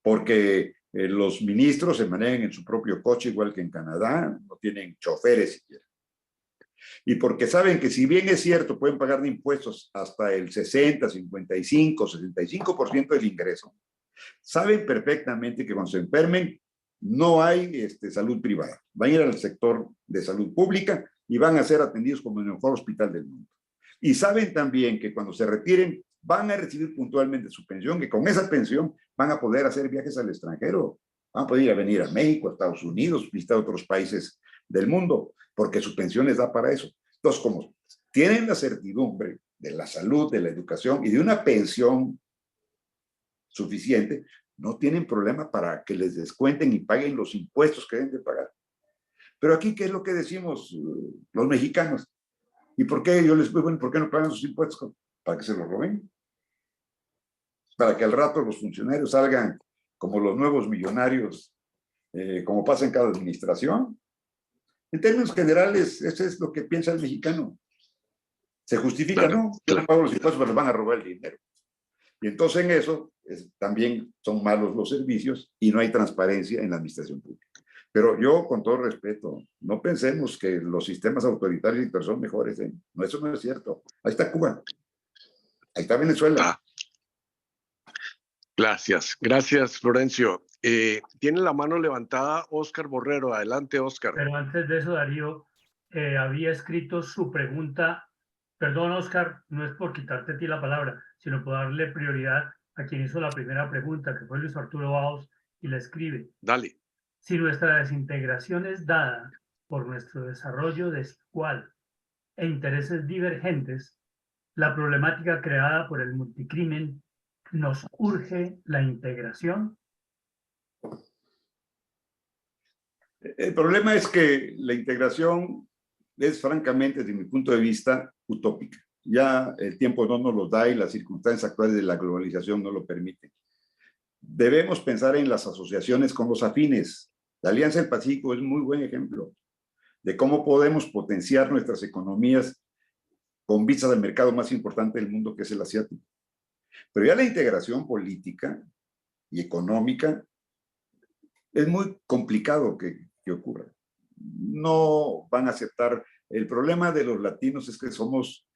Speaker 7: Porque los ministros se manejan en su propio coche, igual que en Canadá, no tienen choferes siquiera. Y porque saben que si bien es cierto, pueden pagar de impuestos hasta el 60, 55, 65% del ingreso, saben perfectamente que cuando se enfermen, no hay salud privada. Van a ir al sector de salud pública y van a ser atendidos como en el mejor hospital del mundo. Y saben también que cuando se retiren, van a recibir puntualmente su pensión, que con esa pensión van a poder hacer viajes al extranjero. Van a poder ir a venir a México, a Estados Unidos, visitar otros países del mundo, porque su pensión les da para eso. Entonces, como tienen la certidumbre de la salud, de la educación y de una pensión suficiente, no tienen problema para que les descuenten y paguen los impuestos que deben de pagar. Pero aquí, ¿qué es lo que decimos los mexicanos? ¿Y por qué yo les digo, bueno, por qué no pagan sus impuestos? ¿Para que se los roben? Para que al rato los funcionarios salgan como los nuevos millonarios, como pasa en cada administración. En términos generales, eso es lo que piensa el mexicano. Se justifica,
Speaker 8: claro,
Speaker 7: no, yo no pago los impuestos, pero les van a robar el dinero. Y entonces en eso también son malos los servicios y no hay transparencia en la administración pública. Pero yo, con todo respeto, no pensemos que los sistemas autoritarios son mejores. No, eso no es cierto. Ahí está Cuba. Ahí está Venezuela.
Speaker 8: Gracias. Gracias, Florencio. Tiene la mano levantada Óscar Borrero. Adelante, Óscar.
Speaker 3: Pero antes de eso, Darío, había escrito su pregunta. Perdón, Óscar, no es por quitarte a ti la palabra, sino por darle prioridad a quien hizo la primera pregunta, que fue Luis Arturo Baos, y la escribe.
Speaker 8: Dale.
Speaker 3: Si nuestra desintegración es dada por nuestro desarrollo desigual e intereses divergentes, la problemática creada por el multicrimen nos urge la integración.
Speaker 7: El problema es que la integración es francamente, desde mi punto de vista, utópica. Ya el tiempo no nos lo da y las circunstancias actuales de la globalización no lo permiten. Debemos pensar en las asociaciones con los afines. La Alianza del Pacífico es un muy buen ejemplo de cómo podemos potenciar nuestras economías con vistas al mercado más importante del mundo, que es el asiático. Pero ya la integración política y económica es muy complicado que ocurra. No van a aceptar. El problema de los latinos es que somos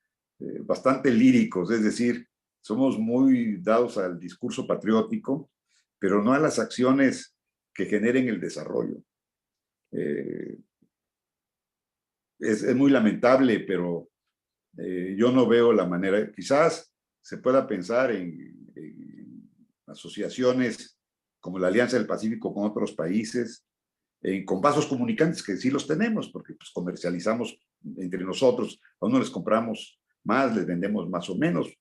Speaker 7: bastante líricos, es decir, somos muy dados al discurso patriótico, pero no a las acciones que generen el desarrollo. Es muy lamentable, pero yo no veo la manera. Quizás se pueda pensar en asociaciones como la Alianza del Pacífico con otros países, con vasos comunicantes, que sí los tenemos, porque pues, comercializamos entre nosotros, a uno les compramos más, les vendemos más o menos,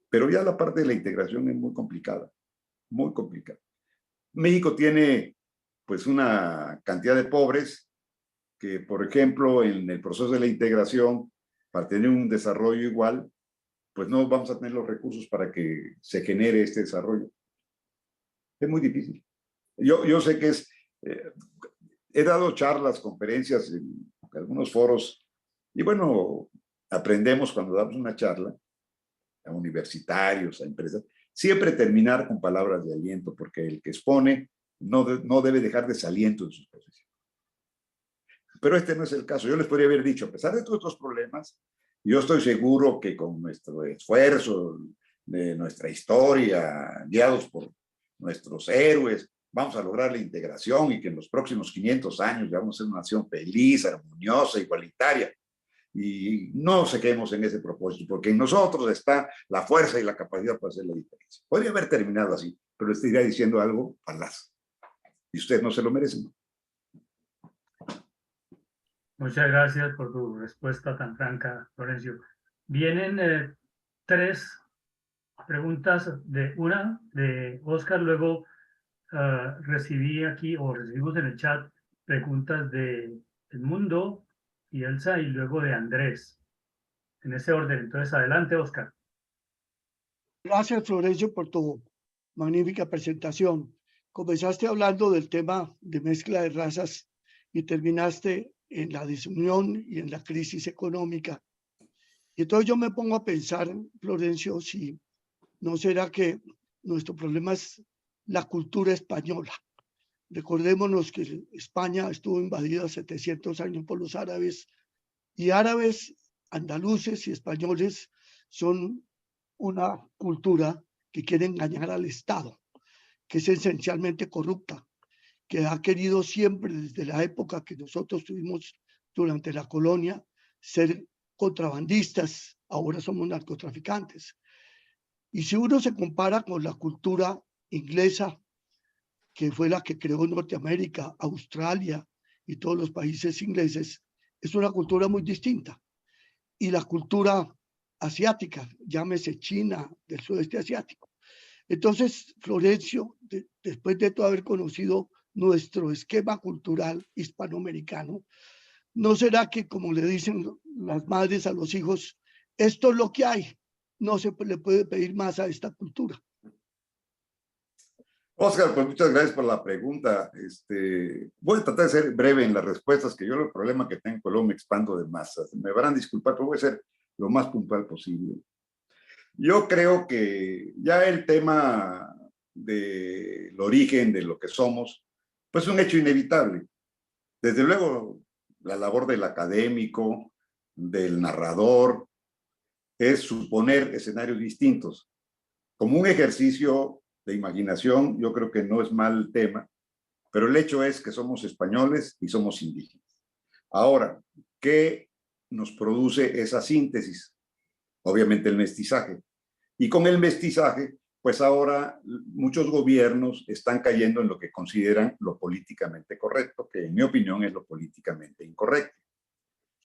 Speaker 7: pero ya la parte de la integración es muy complicada, muy complicada. México tiene pues una cantidad de pobres que, por ejemplo, en el proceso de la integración, para tener un desarrollo igual, pues no vamos a tener los recursos para que se genere este desarrollo. Es muy difícil. Yo sé que he dado charlas, conferencias en algunos foros, y bueno, aprendemos cuando damos una charla a universitarios, a empresas, siempre terminar con palabras de aliento, porque el que expone no debe dejar desaliento en sus posiciones. Pero este no es el caso. Yo les podría haber dicho, a pesar de todos estos problemas, yo estoy seguro que con nuestro esfuerzo, de nuestra historia, guiados por nuestros héroes, vamos a lograr la integración y que en los próximos 500 años ya vamos a ser una nación feliz, armoniosa, igualitaria. Y no se quedemos en ese propósito, porque en nosotros está la fuerza y la capacidad para hacer la diferencia. Podría haber terminado así, pero le estaría diciendo algo falaz. Y ustedes no se lo merecen.
Speaker 3: Muchas gracias por tu respuesta tan franca, Florencio. Vienen 3 preguntas, una de Oscar, luego recibí aquí, o recibimos en el chat, preguntas de Edmundo y Elsa, y luego de Andrés. En ese orden. Entonces, adelante, Oscar.
Speaker 4: Gracias, Florencio, por tu magnífica presentación. Comenzaste hablando del tema de mezcla de razas y terminaste en la desunión y en la crisis económica. Y entonces yo me pongo a pensar, Florencio, si no será que nuestro problema es la cultura española. Recordémonos que España estuvo invadida 700 años por los árabes, y árabes, andaluces y españoles son una cultura que quiere engañar al Estado, que es esencialmente corrupta, que ha querido siempre, desde la época que nosotros tuvimos durante la colonia, ser contrabandistas. Ahora somos narcotraficantes. Y si uno se compara con la cultura inglesa, que fue la que creó Norteamérica, Australia y todos los países ingleses, es una cultura muy distinta. Y la cultura asiática, llámese China, del sudeste asiático. Entonces, Florencio, después de todo haber conocido nuestro esquema cultural hispanoamericano, ¿no será que, como le dicen las madres a los hijos, esto es lo que hay, no se le puede pedir más a esta cultura?
Speaker 7: Oscar, pues muchas gracias por la pregunta. Voy a tratar de ser breve en las respuestas, que yo el problema que tengo en Colombia me expando de masas. Me van a disculpar, pero voy a ser lo más puntual posible. Yo creo que ya el tema del origen de lo que somos, pues es un hecho inevitable. Desde luego, la labor del académico, del narrador, es suponer escenarios distintos. Como un ejercicio de imaginación, yo creo que no es mal tema, pero el hecho es que somos españoles y somos indígenas. Ahora, ¿qué nos produce esa síntesis? Obviamente el mestizaje. Y con el mestizaje, pues ahora muchos gobiernos están cayendo en lo que consideran lo políticamente correcto, que en mi opinión es lo políticamente incorrecto.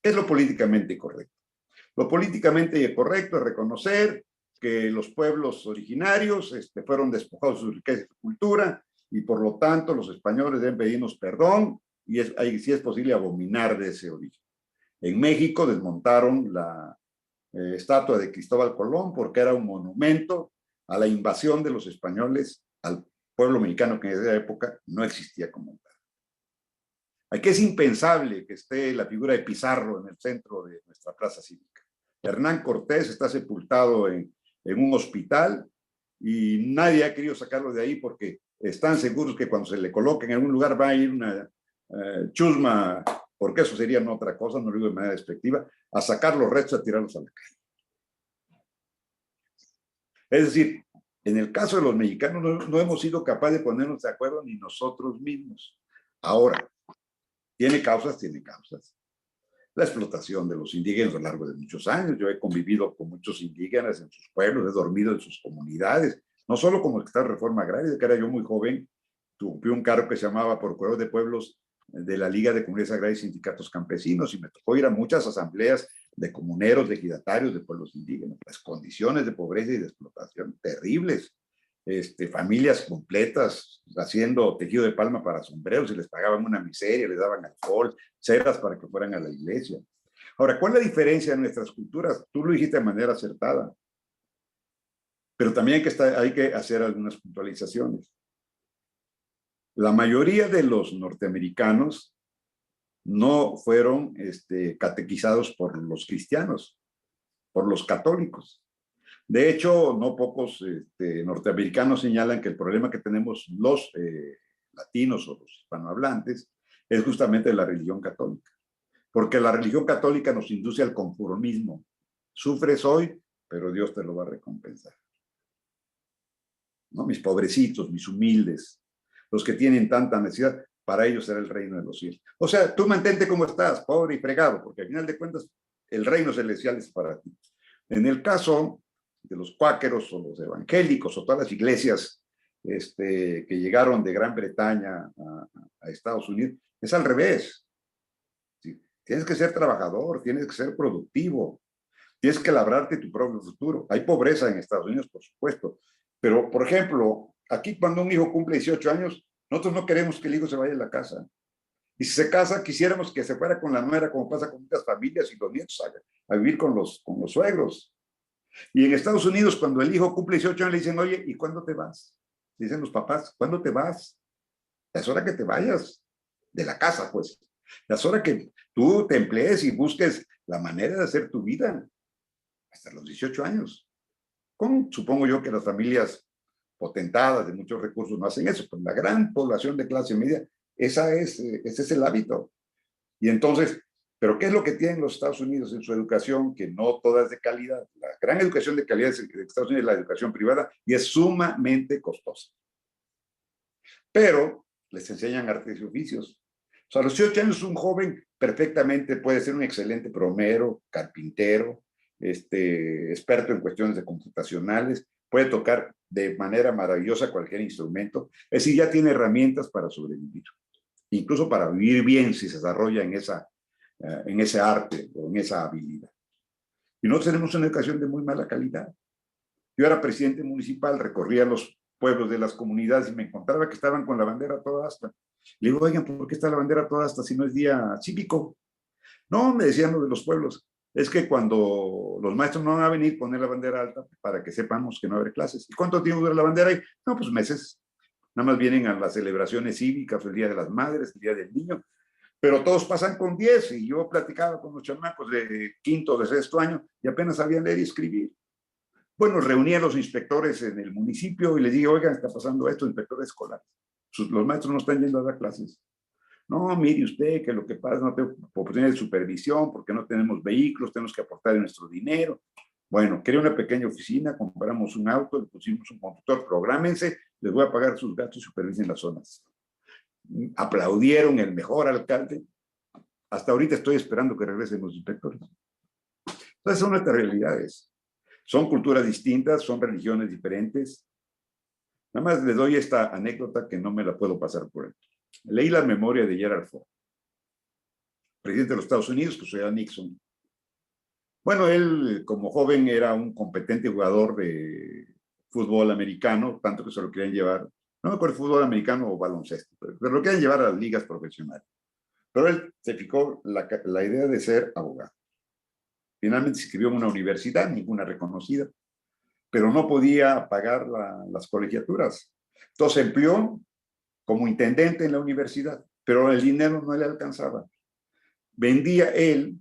Speaker 7: ¿Qué es lo políticamente correcto? Lo políticamente correcto es reconocer que los pueblos originarios fueron despojados de su riqueza y su cultura, y por lo tanto los españoles deben pedirnos perdón y si es posible abominar de ese origen. En México desmontaron la estatua de Cristóbal Colón porque era un monumento a la invasión de los españoles al pueblo mexicano, que en esa época no existía como tal. Aquí es impensable que esté la figura de Pizarro en el centro de nuestra plaza cívica. Hernán Cortés está sepultado en un hospital y nadie ha querido sacarlo de ahí porque están seguros que cuando se le coloque en algún lugar va a ir una chusma, porque eso sería no otra cosa, no lo digo de manera despectiva, a sacar los restos, a tirarlos a la calle. Es decir, en el caso de los mexicanos no hemos sido capaces de ponernos de acuerdo ni nosotros mismos. Ahora, tiene causas, tiene causas. La explotación de los indígenas a lo largo de muchos años. Yo he convivido con muchos indígenas en sus pueblos, he dormido en sus comunidades, no solo como el que está en Reforma Agraria, que era yo muy joven, tuve un cargo que se llamaba Procurador de Pueblos de la Liga de Comunidades Agrarias y Sindicatos Campesinos, y me tocó ir a muchas asambleas de comuneros, de ejidatarios de pueblos indígenas. Las condiciones de pobreza y de explotación terribles. Familias completas haciendo tejido de palma para sombreros y les pagaban una miseria, les daban alcohol, ceras para que fueran a la iglesia. Ahora, ¿cuál es la diferencia en nuestras culturas? Tú lo dijiste de manera acertada, pero también hay que hacer algunas puntualizaciones. La mayoría de los norteamericanos no fueron catequizados por los cristianos, por los católicos. De hecho, no pocos norteamericanos señalan que el problema que tenemos los latinos o los hispanohablantes es justamente la religión católica, porque la religión católica nos induce al conformismo. Sufres hoy, pero Dios te lo va a recompensar. ¿No? Mis pobrecitos, mis humildes, los que tienen tanta necesidad, para ellos será el reino de los cielos. O sea, tú mantente como estás, pobre y fregado, porque al final de cuentas el reino celestial es para ti. En el caso de los cuáqueros o los evangélicos o todas las iglesias que llegaron de Gran Bretaña a Estados Unidos, es al revés. ¿Sí? Tienes que ser trabajador, tienes que ser productivo, tienes que labrarte tu propio futuro. Hay pobreza en Estados Unidos, por supuesto, pero, por ejemplo, aquí cuando un hijo cumple 18 años, nosotros no queremos que el hijo se vaya de la casa. Y si se casa, quisiéramos que se fuera con la nuera, como pasa con muchas familias, y los nietos a vivir con los suegros. Y en Estados Unidos, cuando el hijo cumple 18 años, le dicen, oye, ¿y cuándo te vas? Dicen los papás, ¿cuándo te vas? Es hora que te vayas de la casa, pues. Es hora que tú te emplees y busques la manera de hacer tu vida hasta los 18 años. Supongo yo que las familias potentadas de muchos recursos no hacen eso, pues la gran población de clase media, ese es el hábito. Y entonces, ¿pero qué es lo que tienen los Estados Unidos en su educación? Que no toda es de calidad. La gran educación de calidad de Estados Unidos es la educación privada y es sumamente costosa. Pero les enseñan artes y oficios. O sea, a los 18 años un joven perfectamente puede ser un excelente plomero, carpintero, experto en cuestiones de computacionales, puede tocar de manera maravillosa cualquier instrumento. Es decir, ya tiene herramientas para sobrevivir, incluso para vivir bien si se desarrolla en ese arte o en esa habilidad. Y nosotros tenemos una educación de muy mala calidad. Yo era presidente municipal, recorría los pueblos de las comunidades y me encontraba que estaban con la bandera toda asta. Le digo, oigan, ¿por qué está la bandera toda asta si no es día cívico? No, me decían los de los pueblos, es que cuando los maestros no van a venir, poner la bandera alta para que sepamos que no habrá clases. ¿Y cuánto tiempo dura la bandera ahí? No, pues meses. Nada más vienen a las celebraciones cívicas, el Día de las Madres, el Día del Niño, pero todos pasan con 10 y yo platicaba con los chamacos de quinto, de sexto año y apenas sabían leer y escribir. Bueno, reuní a los inspectores en el municipio y les dije, oigan, está pasando esto, inspectores escolares. Los maestros no están yendo a dar clases. No, mire usted que lo que pasa, no tengo oportunidad de supervisión porque no tenemos vehículos, tenemos que aportar nuestro dinero. Bueno, quería una pequeña oficina, compramos un auto, le pusimos un computador, prográmense, les voy a pagar sus gastos y supervisen las zonas. Aplaudieron el mejor alcalde. Hasta ahorita estoy esperando que regresen los inspectores. Entonces son nuestras realidades. Son culturas distintas, son religiones diferentes. Nada más les doy esta anécdota que no me la puedo pasar por alto. Leí la memoria de Gerald Ford, presidente de los Estados Unidos, que sucedió a Nixon. Bueno, él como joven era un competente jugador de fútbol americano, tanto que se lo querían llevar, no me acuerdo fútbol americano o baloncesto, pero lo querían llevar a las ligas profesionales. Pero él se fijó la idea de ser abogado. Finalmente se inscribió en una universidad, ninguna reconocida, pero no podía pagar las colegiaturas. Entonces empleó como intendente en la universidad, pero el dinero no le alcanzaba. Vendía él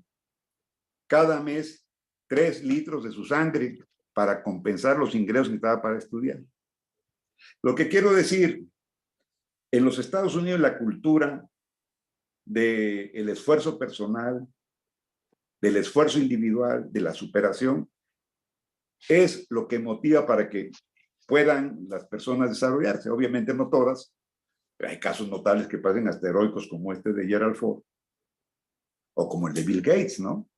Speaker 7: cada mes 3 litros de su sangre para compensar los ingresos que necesitaba para estudiar. Lo que quiero decir, en los Estados Unidos la cultura del esfuerzo personal, del esfuerzo individual, de la superación, es lo que motiva para que puedan las personas desarrollarse. Obviamente no todas, pero hay casos notables que parecen hasta heroicos como este de Gerald Ford, o como el de Bill Gates, ¿no?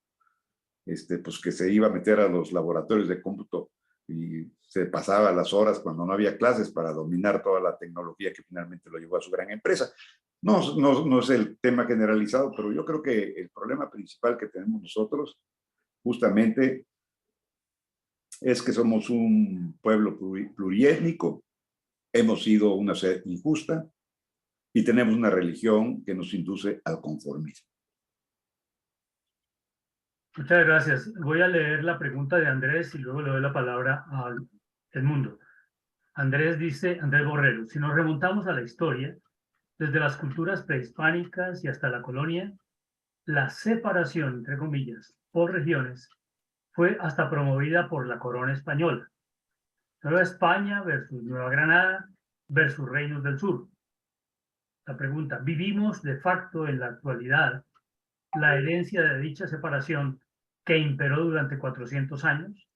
Speaker 7: Pues que se iba a meter a los laboratorios de cómputo y se pasaba las horas cuando no había clases para dominar toda la tecnología que finalmente lo llevó a su gran empresa. No es el tema generalizado, pero yo creo que el problema principal que tenemos nosotros justamente es que somos un pueblo pluriétnico, hemos sido una sociedad injusta y tenemos una religión que nos induce al conformismo.
Speaker 3: Muchas gracias. Voy a leer la pregunta de Andrés y luego le doy la palabra a Edmundo. Andrés Borrero, si nos remontamos a la historia, desde las culturas prehispánicas y hasta la colonia, la separación, entre comillas, por regiones, fue hasta promovida por la corona española. Nueva España versus Nueva Granada versus Reinos del Sur. La pregunta, ¿vivimos de facto en la actualidad la herencia de dicha separación que imperó durante 400 años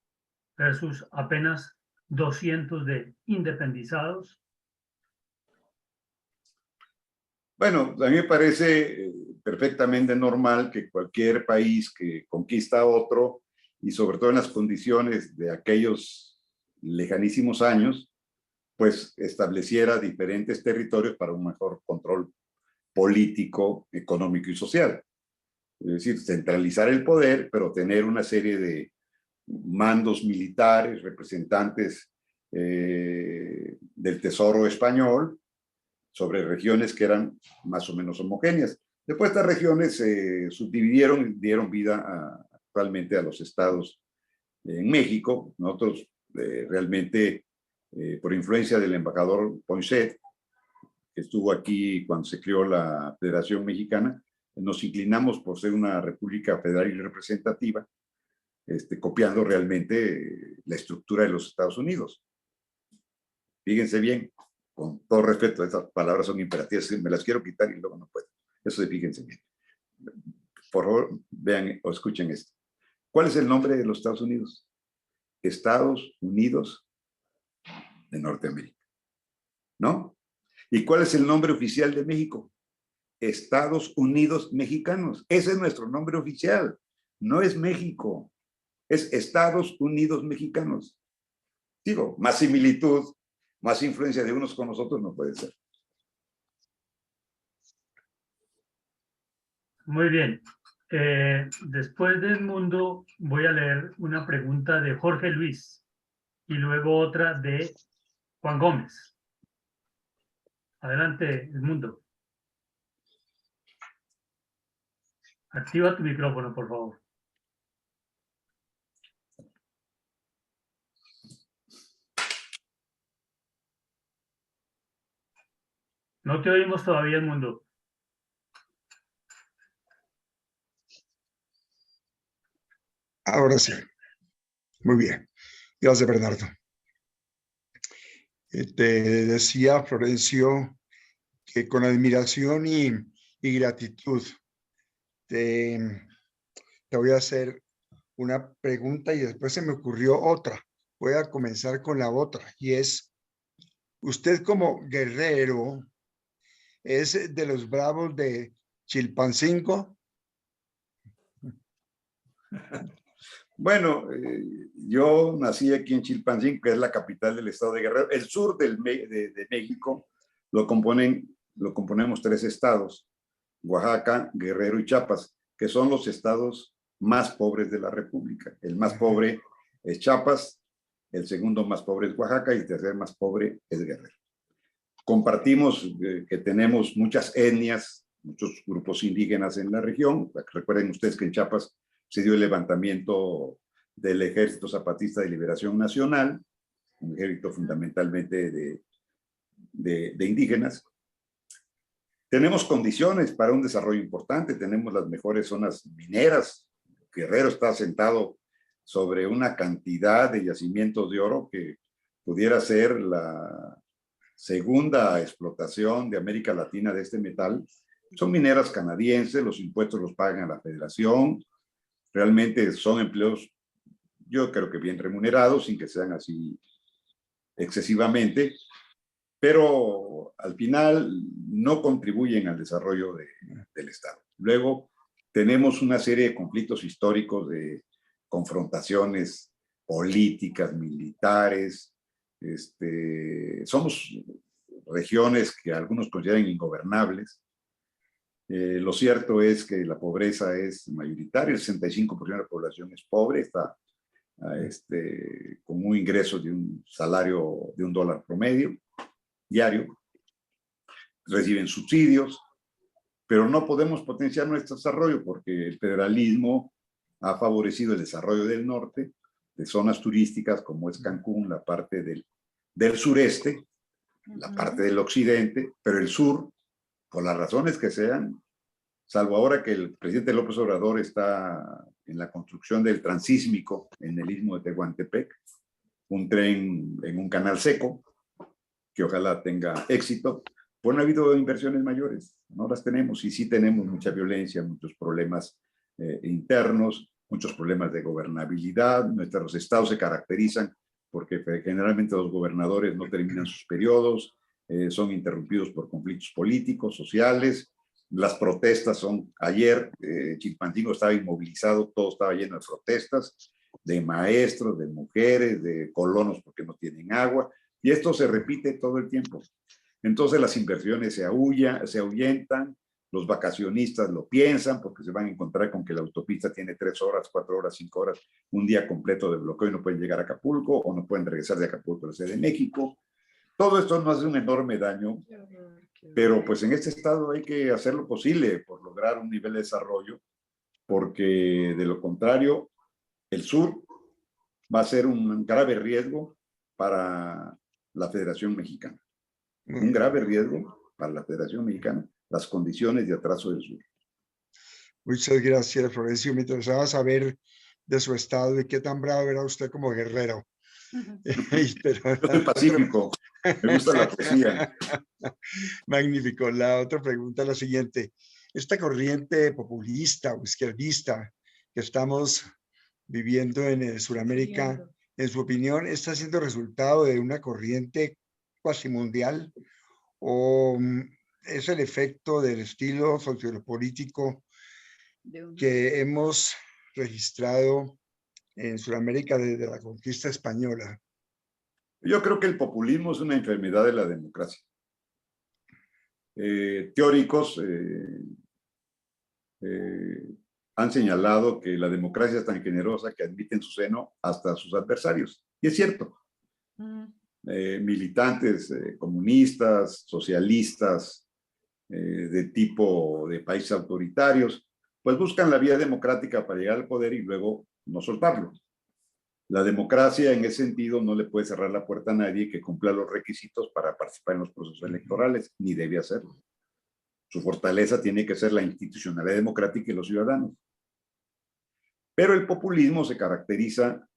Speaker 3: versus apenas 200 de independizados?
Speaker 7: Bueno, a mí me parece perfectamente normal que cualquier país que conquista a otro, y sobre todo en las condiciones de aquellos lejanísimos años, pues estableciera diferentes territorios para un mejor control político, económico y social. Es decir, centralizar el poder, pero tener una serie de mandos militares, representantes del tesoro español, sobre regiones que eran más o menos homogéneas. Después estas regiones se subdividieron y dieron vida actualmente a los estados en México. Nosotros realmente, por influencia del embajador Poinsett, que estuvo aquí cuando se creó la Federación Mexicana, nos inclinamos por ser una república federal y representativa, copiando realmente la estructura de los Estados Unidos. Fíjense bien, con todo respeto, estas palabras son imperativas, me las quiero quitar y luego no puedo. Eso de fíjense bien. Por favor, vean o escuchen esto. ¿Cuál es el nombre de los Estados Unidos? Estados Unidos de Norteamérica, ¿no? ¿Y cuál es el nombre oficial de México? Estados Unidos Mexicanos. Ese es nuestro nombre oficial. No es México, es Estados Unidos Mexicanos. Digo, más similitud, más influencia de unos con nosotros no puede ser.
Speaker 3: Muy bien. Después del mundo voy a leer una pregunta de Jorge Luis y luego otra de Juan Gómez. Adelante, Edmundo. Activa tu micrófono, por favor. No te oímos todavía, Edmundo.
Speaker 9: Ahora sí. Muy bien. Gracias, Bernardo. Te decía, Florencio, que con admiración y gratitud te voy a hacer una pregunta y después se me ocurrió otra. Voy a comenzar con la otra y es, usted como guerrero, ¿es de los bravos de Chilpancingo?
Speaker 7: Bueno, yo nací aquí en Chilpancingo, que es la capital del estado de Guerrero. El sur de México lo componemos 3 estados, Oaxaca, Guerrero y Chiapas, que son los estados más pobres de la República. El más pobre es Chiapas, el segundo más pobre es Oaxaca y el tercer más pobre es Guerrero. Compartimos que tenemos muchas etnias, muchos grupos indígenas en la región. Recuerden ustedes que en Chiapas se dio el levantamiento del Ejército Zapatista de Liberación Nacional, un ejército fundamentalmente de indígenas. Tenemos condiciones para un desarrollo importante, tenemos las mejores zonas mineras. Guerrero está asentado sobre una cantidad de yacimientos de oro que pudiera ser la segunda explotación de América Latina de este metal. Son mineras canadienses, los impuestos los pagan a la Federación. Realmente son empleos, yo creo que bien remunerados, sin que sean así excesivamente, pero al final no contribuyen al desarrollo del Estado. Luego tenemos una serie de conflictos históricos, de confrontaciones políticas, militares. Somos regiones que algunos consideran ingobernables. Lo cierto es que la pobreza es mayoritaria, el 65% de la población es pobre, está con un ingreso de un salario de $1 promedio diario, reciben subsidios, pero no podemos potenciar nuestro desarrollo porque el federalismo ha favorecido el desarrollo del norte, de zonas turísticas como es Cancún, la parte del sureste, la parte del occidente, pero el sur, por las razones que sean, salvo ahora que el presidente López Obrador está en la construcción del transísmico en el istmo de Tehuantepec, un tren en un canal seco, que ojalá tenga éxito, pues no ha habido inversiones mayores, no las tenemos, y sí tenemos mucha violencia, muchos problemas internos, muchos problemas de gobernabilidad. Nuestros estados se caracterizan porque generalmente los gobernadores no terminan sus periodos, son interrumpidos por conflictos políticos, sociales. Las protestas son, ayer Chilpancingo estaba inmovilizado, todo estaba lleno de protestas, de maestros, de mujeres, de colonos porque no tienen agua, y esto se repite todo el tiempo. Entonces las inversiones se ahuyentan, los vacacionistas lo piensan porque se van a encontrar con que la autopista tiene 3 horas, 4 horas, 5 horas, un día completo de bloqueo y no pueden llegar a Acapulco o no pueden regresar de Acapulco a la Ciudad de México. Todo esto nos hace un enorme daño, pero pues en este estado hay que hacer lo posible por lograr un nivel de desarrollo, porque de lo contrario, el sur va a ser un grave riesgo para la Federación Mexicana. Un grave riesgo para la Federación Mexicana, las condiciones de atraso del sur.
Speaker 9: Muchas gracias, Florencio. Me interesaba saber de su estado y qué tan bravo era usted como guerrero.
Speaker 7: Yo soy pacífico, me gusta la poesía.
Speaker 9: Magnífico. La otra pregunta es la siguiente. Esta corriente populista o izquierdista que estamos viviendo en Sudamérica, en su opinión, ¿está siendo resultado de una corriente cuasi mundial o es el efecto del estilo sociopolítico que hemos registrado en Sudamérica desde la conquista española?
Speaker 7: Yo creo que el populismo es una enfermedad de la democracia. Teóricos han señalado que la democracia es tan generosa que admite en su seno hasta a sus adversarios. Y es cierto. Militantes comunistas, socialistas, de tipo de países autoritarios, pues buscan la vía democrática para llegar al poder y luego no soltarlo. La democracia en ese sentido no le puede cerrar la puerta a nadie que cumpla los requisitos para participar en los procesos electorales, ni debe hacerlo. Su fortaleza tiene que ser la institucionalidad democrática y los ciudadanos. Pero el populismo se caracteriza,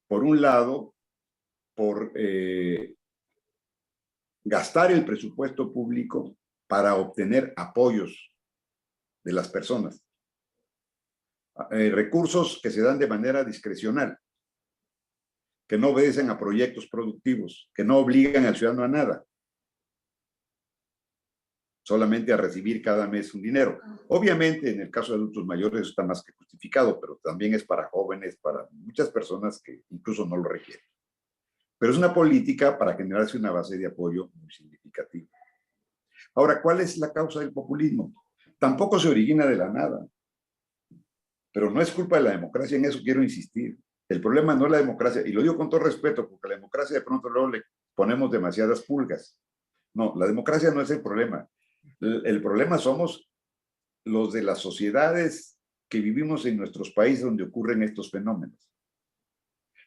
Speaker 7: por un lado, por gastar el presupuesto público para obtener apoyos de las personas. Recursos que se dan de manera discrecional, que no obedecen a proyectos productivos, que no obligan al ciudadano a nada, solamente a recibir cada mes un dinero. Obviamente, en el caso de adultos mayores eso está más que justificado, pero también es para jóvenes, para muchas personas que incluso no lo requieren. Pero es una política para generarse una base de apoyo muy significativa. Ahora, ¿cuál es la causa del populismo? Tampoco se origina de la nada, pero no es culpa de la democracia, en eso quiero insistir. El problema no es la democracia, y lo digo con todo respeto, porque la democracia de pronto luego le ponemos demasiadas pulgas. No, la democracia no es el problema. El problema somos los de las sociedades que vivimos en nuestros países donde ocurren estos fenómenos.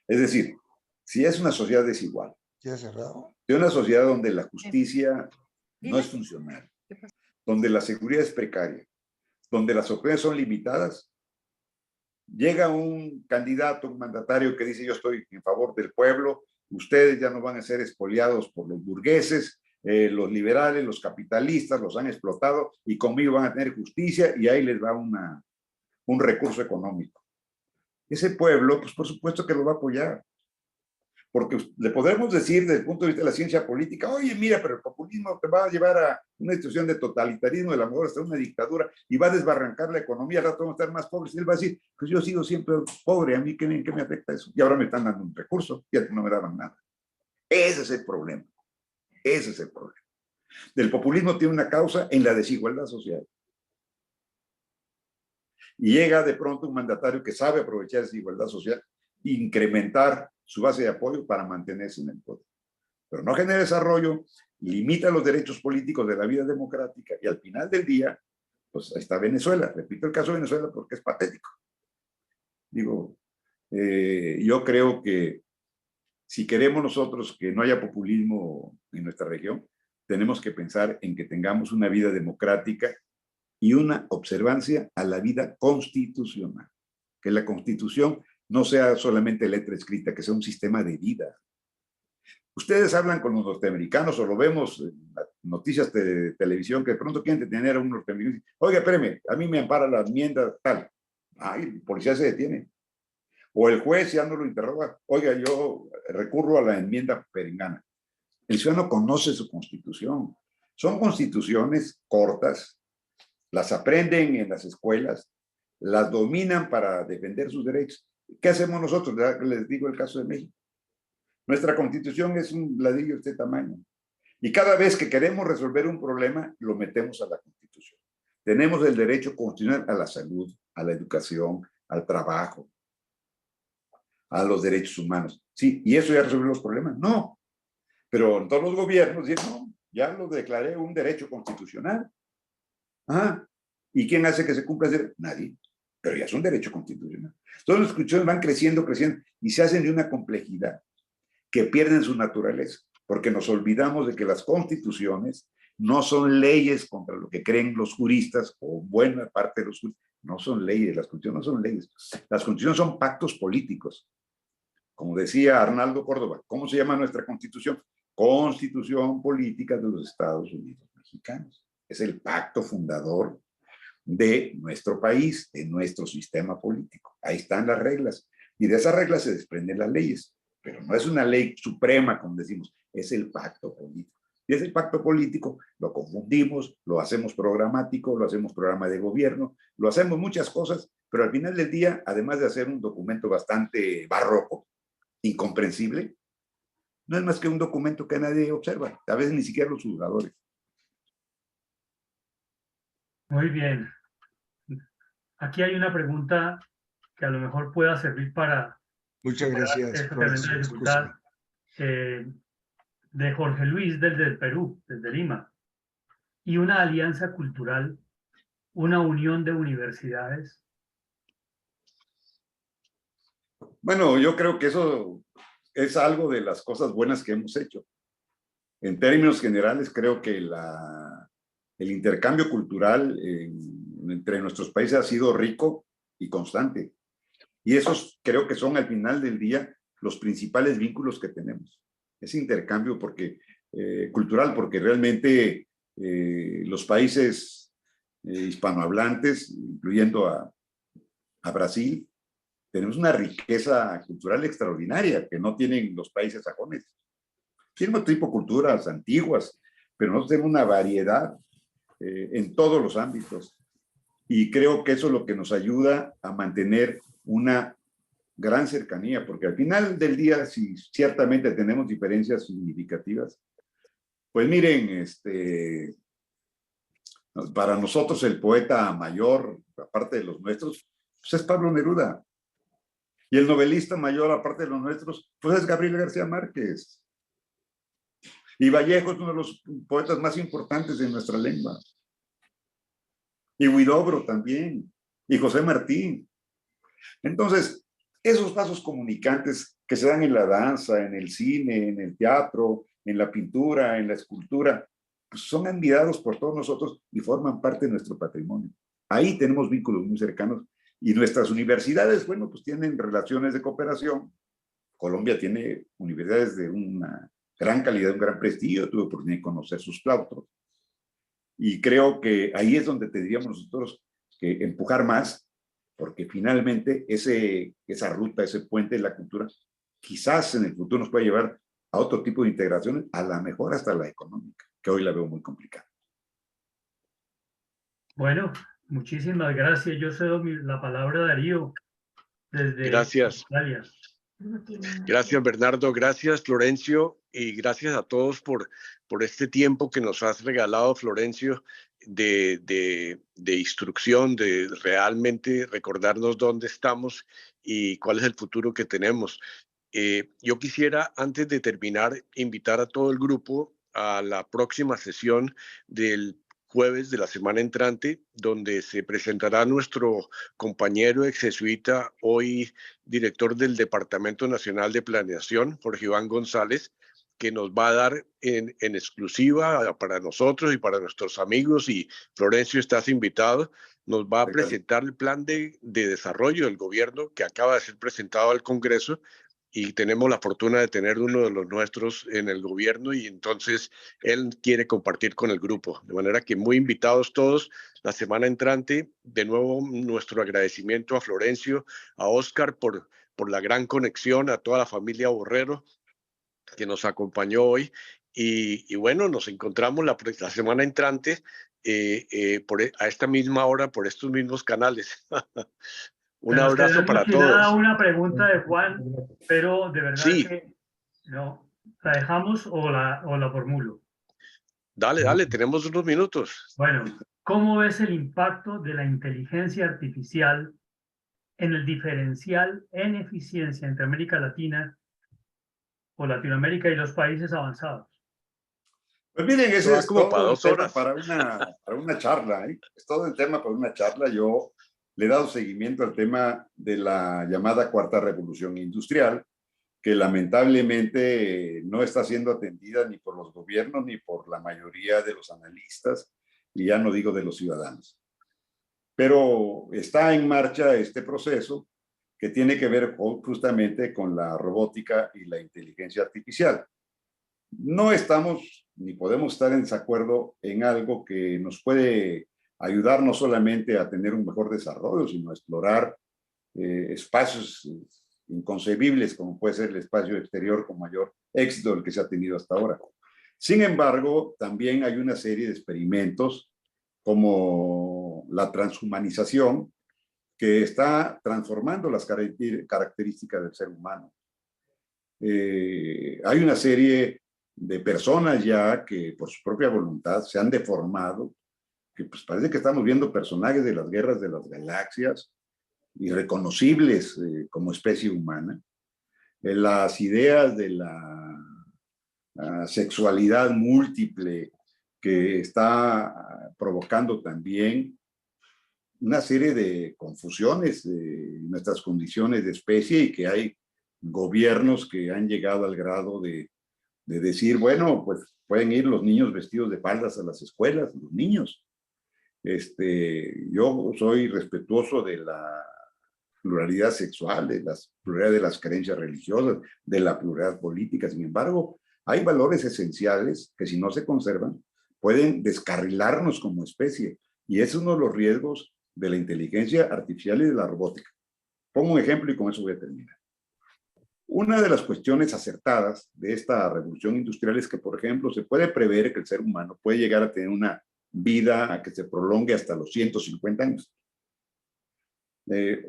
Speaker 7: Es decir, si es una sociedad desigual, de una sociedad donde la justicia no es funcional, donde la seguridad es precaria, donde las oportunidades son limitadas, llega un candidato, un mandatario que dice: yo estoy en favor del pueblo, ustedes ya no van a ser expoliados por los burgueses, los liberales, los capitalistas los han explotado y conmigo van a tener justicia y ahí les va un recurso económico. Ese pueblo, pues por supuesto que lo va a apoyar. Porque le podremos decir desde el punto de vista de la ciencia política: oye, mira, pero el populismo te va a llevar a una situación de totalitarismo, de la mejor hasta una dictadura, y va a desbarrancar la economía, al rato vamos a estar más pobres. Y él va a decir: pues yo sigo siempre pobre, ¿a mí qué me afecta eso? Y ahora me están dando un recurso, y no me daban nada. Ese es el problema. Ese es el problema. El populismo tiene una causa en la desigualdad social. Y llega de pronto un mandatario que sabe aprovechar esa desigualdad social e incrementar su base de apoyo para mantenerse en el poder. Pero no genera desarrollo, limita los derechos políticos de la vida democrática y al final del día, pues está Venezuela. Repito el caso de Venezuela porque es patético. Digo, yo creo que si queremos nosotros que no haya populismo en nuestra región, tenemos que pensar en que tengamos una vida democrática y una observancia a la vida constitucional. Que la Constitución no sea solamente letra escrita, que sea un sistema de vida. Ustedes hablan con los norteamericanos o lo vemos en las noticias de televisión que de pronto quieren detener a un norteamericano. Oiga, espéreme, a mí me ampara la enmienda tal. Ay, el policía se detiene. O el juez ya no lo interroga. Oiga, yo recurro a la enmienda perengana. El ciudadano conoce su constitución. Son constituciones cortas, las aprenden en las escuelas, las dominan para defender sus derechos. ¿Qué hacemos nosotros? Les digo el caso de México. Nuestra constitución es un ladrillo de este tamaño. Y cada vez que queremos resolver un problema, lo metemos a la constitución. Tenemos el derecho constitucional a la salud, a la educación, al trabajo, a los derechos humanos. Sí, ¿y eso ya resuelve los problemas? No. Pero en todos los gobiernos dicen, no, ya lo declaré un derecho constitucional. Ah, ¿y quién hace que se cumpla ese? Nadie. Pero ya es un derecho constitucional. Todas las constituciones van creciendo, creciendo, y se hacen de una complejidad que pierden su naturaleza, porque nos olvidamos de que las constituciones no son leyes contra lo que creen los juristas, o buena parte de los juristas. No son leyes, las constituciones no son leyes. Las constituciones son pactos políticos. Como decía Arnaldo Córdoba, ¿cómo se llama nuestra constitución? Constitución Política de los Estados Unidos Mexicanos. Es el pacto fundador de nuestro país, de nuestro sistema político. Ahí están las reglas. Y de esas reglas se desprenden las leyes. Pero no es una ley suprema, como decimos, es el pacto político. Y ese pacto político lo confundimos, lo hacemos programático, lo hacemos programa de gobierno, lo hacemos muchas cosas, pero al final del día, además de hacer un documento bastante barroco, incomprensible, no es más que un documento que nadie observa, a veces ni siquiera los juzgadores.
Speaker 3: Muy bien. Aquí hay una pregunta que a lo mejor pueda servir para...
Speaker 9: Muchas gracias.
Speaker 3: esta tremenda dificultad, de Jorge Luis desde el Perú, desde Lima. Y una alianza cultural, una unión de universidades.
Speaker 7: Bueno, yo creo que eso es algo de las cosas buenas que hemos hecho. En términos generales, creo que el intercambio cultural entre nuestros países ha sido rico y constante. Y esos creo que son al final del día los principales vínculos que tenemos. Ese intercambio cultural, porque realmente los países hispanohablantes, incluyendo a Brasil, tenemos una riqueza cultural extraordinaria que no tienen los países sajones. Tienen otro tipo de culturas antiguas, pero nosotros tenemos una variedad en todos los ámbitos. Y creo que eso es lo que nos ayuda a mantener una gran cercanía, porque al final del día, si ciertamente tenemos diferencias significativas, pues miren, para nosotros el poeta mayor, aparte de los nuestros, pues es Pablo Neruda. Y el novelista mayor, aparte de los nuestros, pues es Gabriel García Márquez. Y Vallejo es uno de los poetas más importantes de nuestra lengua. Y Huidobro también. Y José Martí. Entonces, esos vasos comunicantes que se dan en la danza, en el cine, en el teatro, en la pintura, en la escultura, pues son admirados por todos nosotros y forman parte de nuestro patrimonio. Ahí tenemos vínculos muy cercanos. Y nuestras universidades, bueno, pues tienen relaciones de cooperación. Colombia tiene universidades de una gran calidad, un gran prestigio. Tuve oportunidad de conocer sus claustros. Y creo que ahí es donde tendríamos nosotros que empujar más, porque finalmente esa ruta, ese puente de la cultura, quizás en el futuro nos pueda llevar a otro tipo de integraciones, a la mejor hasta la económica, que hoy la veo muy complicada.
Speaker 3: Bueno, muchísimas gracias. Yo cedo la palabra a Darío desde Australia.
Speaker 8: Gracias, Bernardo. Gracias, Florencio. Y gracias a todos por este tiempo que nos has regalado, Florencio, de instrucción, de realmente recordarnos dónde estamos y cuál es el futuro que tenemos. Yo quisiera, antes de terminar, invitar a todo el grupo a la próxima sesión del jueves de la semana entrante, donde se presentará nuestro compañero ex jesuita, hoy director del Departamento Nacional de Planeación, Jorge Iván González, que nos va a dar en exclusiva para nosotros y para nuestros amigos, y Florencio, estás invitado. Nos va a presentar el plan de desarrollo del gobierno que acaba de ser presentado al Congreso, y tenemos la fortuna de tener uno de los nuestros en el gobierno, y entonces él quiere compartir con el grupo. De manera que muy invitados todos la semana entrante. De nuevo, nuestro agradecimiento a Florencio, a Oscar por la gran conexión, a toda la familia Borrero que nos acompañó hoy. Y bueno, nos encontramos la semana entrante a esta misma hora por estos mismos canales. Un abrazo para todos.
Speaker 3: Una pregunta de Juan, pero de verdad
Speaker 8: sí.
Speaker 3: que no, ¿la dejamos o la formulo?
Speaker 8: Dale, tenemos unos minutos.
Speaker 3: Bueno, ¿cómo ves el impacto de la inteligencia artificial en el diferencial en eficiencia entre América Latina o Latinoamérica y los países avanzados?
Speaker 7: Pues miren, ese es
Speaker 8: como
Speaker 7: todo
Speaker 8: para
Speaker 7: un tema para una charla, ¿eh? Es todo el tema para una charla. Yo le he dado seguimiento al tema de la llamada cuarta revolución industrial, que lamentablemente no está siendo atendida ni por los gobiernos ni por la mayoría de los analistas, y ya no digo de los ciudadanos. Pero está en marcha este proceso que tiene que ver justamente con la robótica y la inteligencia artificial. No estamos ni podemos estar en desacuerdo en algo que nos puede ayudar no solamente a tener un mejor desarrollo, sino a explorar espacios inconcebibles, como puede ser el espacio exterior con mayor éxito del que se ha tenido hasta ahora. Sin embargo, también hay una serie de experimentos como la transhumanización, que está transformando las características del ser humano. Hay una serie de personas ya que por su propia voluntad se han deformado, que pues parece que estamos viendo personajes de las guerras de las galaxias, irreconocibles como especie humana. Las ideas de la sexualidad múltiple que está provocando también una serie de confusiones en nuestras condiciones de especie, y que hay gobiernos que han llegado al grado de decir, bueno, pues pueden ir los niños vestidos de faldas a las escuelas, los niños. Yo soy respetuoso de la pluralidad sexual, de la pluralidad de las creencias religiosas, de la pluralidad política. Sin embargo, hay valores esenciales que, si no se conservan, pueden descarrilarnos como especie, y es uno de los riesgos de la inteligencia artificial y de la robótica. Pongo un ejemplo y con eso voy a terminar. Una de las cuestiones acertadas de esta revolución industrial es que, por ejemplo, se puede prever que el ser humano puede llegar a tener una vida que se prolongue hasta los 150 años.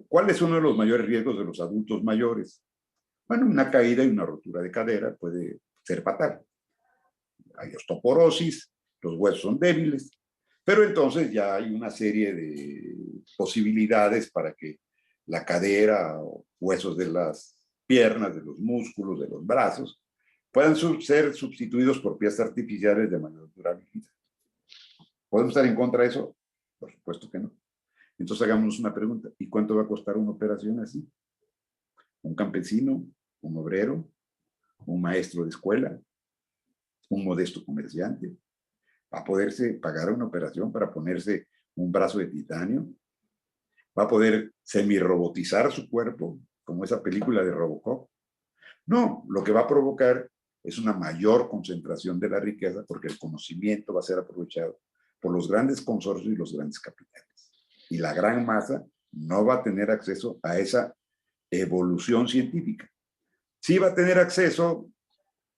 Speaker 7: ¿Cuál es uno de los mayores riesgos de los adultos mayores? Bueno, una caída y una rotura de cadera puede ser fatal. Hay osteoporosis, los huesos son débiles, pero entonces ya hay una serie de posibilidades para que la cadera o huesos de las piernas, de los músculos, de los brazos, puedan ser sustituidos por piezas artificiales de mayor durabilidad. ¿Podemos estar en contra de eso? Por supuesto que no. Entonces hagámonos una pregunta: ¿y cuánto va a costar una operación así? ¿Un campesino, un obrero, un maestro de escuela, un modesto comerciante va a poderse pagar una operación para ponerse un brazo de titanio? ¿Va a poder semirrobotizar su cuerpo, como esa película de Robocop? No, lo que va a provocar es una mayor concentración de la riqueza, porque el conocimiento va a ser aprovechado por los grandes consorcios y los grandes capitales. Y la gran masa no va a tener acceso a esa evolución científica. Sí va a tener acceso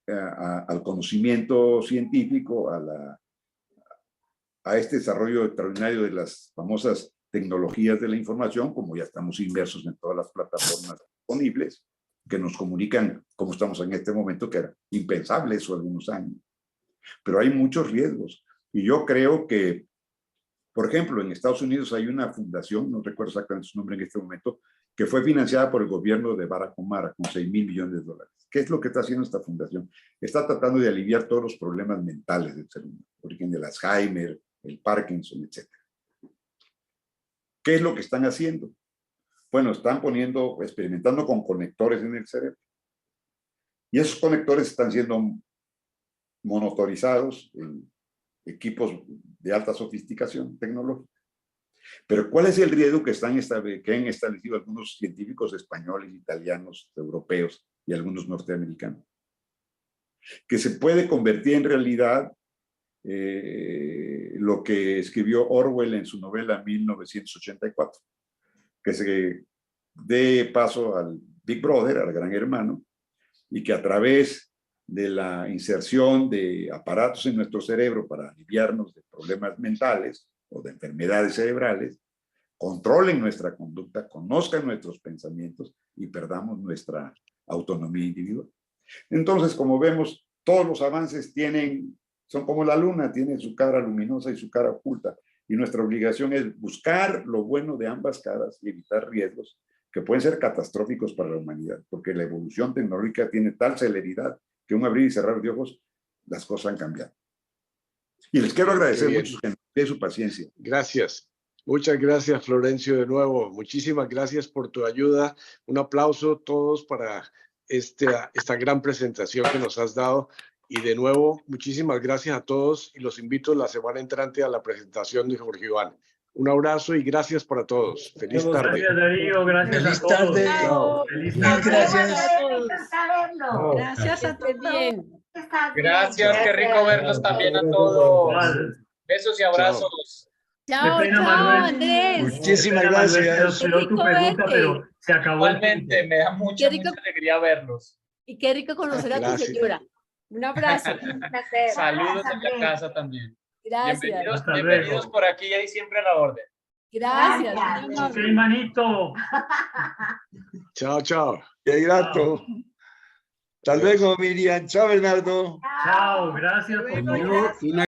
Speaker 7: al conocimiento científico, a este desarrollo extraordinario de las famosas tecnologías de la información, como ya estamos inmersos en todas las plataformas disponibles, que nos comunican como estamos en este momento, que era impensable eso algunos años. Pero hay muchos riesgos. Y yo creo que, por ejemplo, en Estados Unidos hay una fundación, no recuerdo exactamente su nombre en este momento, que fue financiada por el gobierno de Barack Obama con $6,000 millones. ¿Qué es lo que está haciendo esta fundación? Está tratando de aliviar todos los problemas mentales del ser humano, por ejemplo, el Alzheimer, el Parkinson, etc. ¿Qué es lo que están haciendo? Bueno, están experimentando con conectores en el cerebro. Y esos conectores están siendo motorizados en equipos de alta sofisticación tecnológica. Pero ¿cuál es el riesgo que han establecido algunos científicos españoles, italianos, europeos y algunos norteamericanos? Que se puede convertir en realidad lo que escribió Orwell en su novela 1984, que se dé paso al Big Brother, al gran hermano, y que a través de la inserción de aparatos en nuestro cerebro para aliviarnos de problemas mentales o de enfermedades cerebrales, controlen nuestra conducta, conozcan nuestros pensamientos y perdamos nuestra autonomía individual. Entonces, como vemos, todos los avances son como la luna, tienen su cara luminosa y su cara oculta. Y nuestra obligación es buscar lo bueno de ambas caras y evitar riesgos que pueden ser catastróficos para la humanidad, porque la evolución tecnológica tiene tal celeridad que un abrir y cerrar de ojos, las cosas han cambiado. Y les quiero agradecer mucho su paciencia.
Speaker 8: Gracias. Muchas gracias, Florencio, de nuevo. Muchísimas gracias por tu ayuda. Un aplauso a todos para esta gran presentación que nos has dado. Y de nuevo, muchísimas gracias a todos y los invito la semana entrante a la presentación de Jorge Iván. Un abrazo y gracias para todos. Feliz tarde.
Speaker 3: Gracias, Darío. Gracias
Speaker 4: Feliz
Speaker 3: a todos.
Speaker 4: tarde.
Speaker 3: Chao. Feliz
Speaker 4: Mil gracias.
Speaker 2: Gracias a todos.
Speaker 6: Gracias, qué rico verlos también a todos. Besos y abrazos.
Speaker 3: Qué pena, Manuel.
Speaker 10: Andrés.
Speaker 9: Muchísimas
Speaker 3: Qué pena, Manuel,
Speaker 9: gracias.
Speaker 3: Quedó tu
Speaker 10: rico
Speaker 3: pregunta,
Speaker 10: verte.
Speaker 3: pero se acabó el
Speaker 6: Igualmente,
Speaker 3: tiempo.
Speaker 6: me da mucha
Speaker 10: Qué rico.
Speaker 6: alegría verlos.
Speaker 10: Y qué rico conocer a tu
Speaker 8: Gracias.
Speaker 10: señora. Un abrazo.
Speaker 6: Saludos en la casa también.
Speaker 10: Gracias.
Speaker 3: Hasta
Speaker 6: Bienvenidos
Speaker 3: luego.
Speaker 6: por aquí y siempre a la orden.
Speaker 10: Gracias.
Speaker 3: Ok, manito.
Speaker 8: Chao, chao.
Speaker 9: Qué grato. Hasta luego, Miriam. Chao, Bernardo.
Speaker 3: Chao, gracias por todo.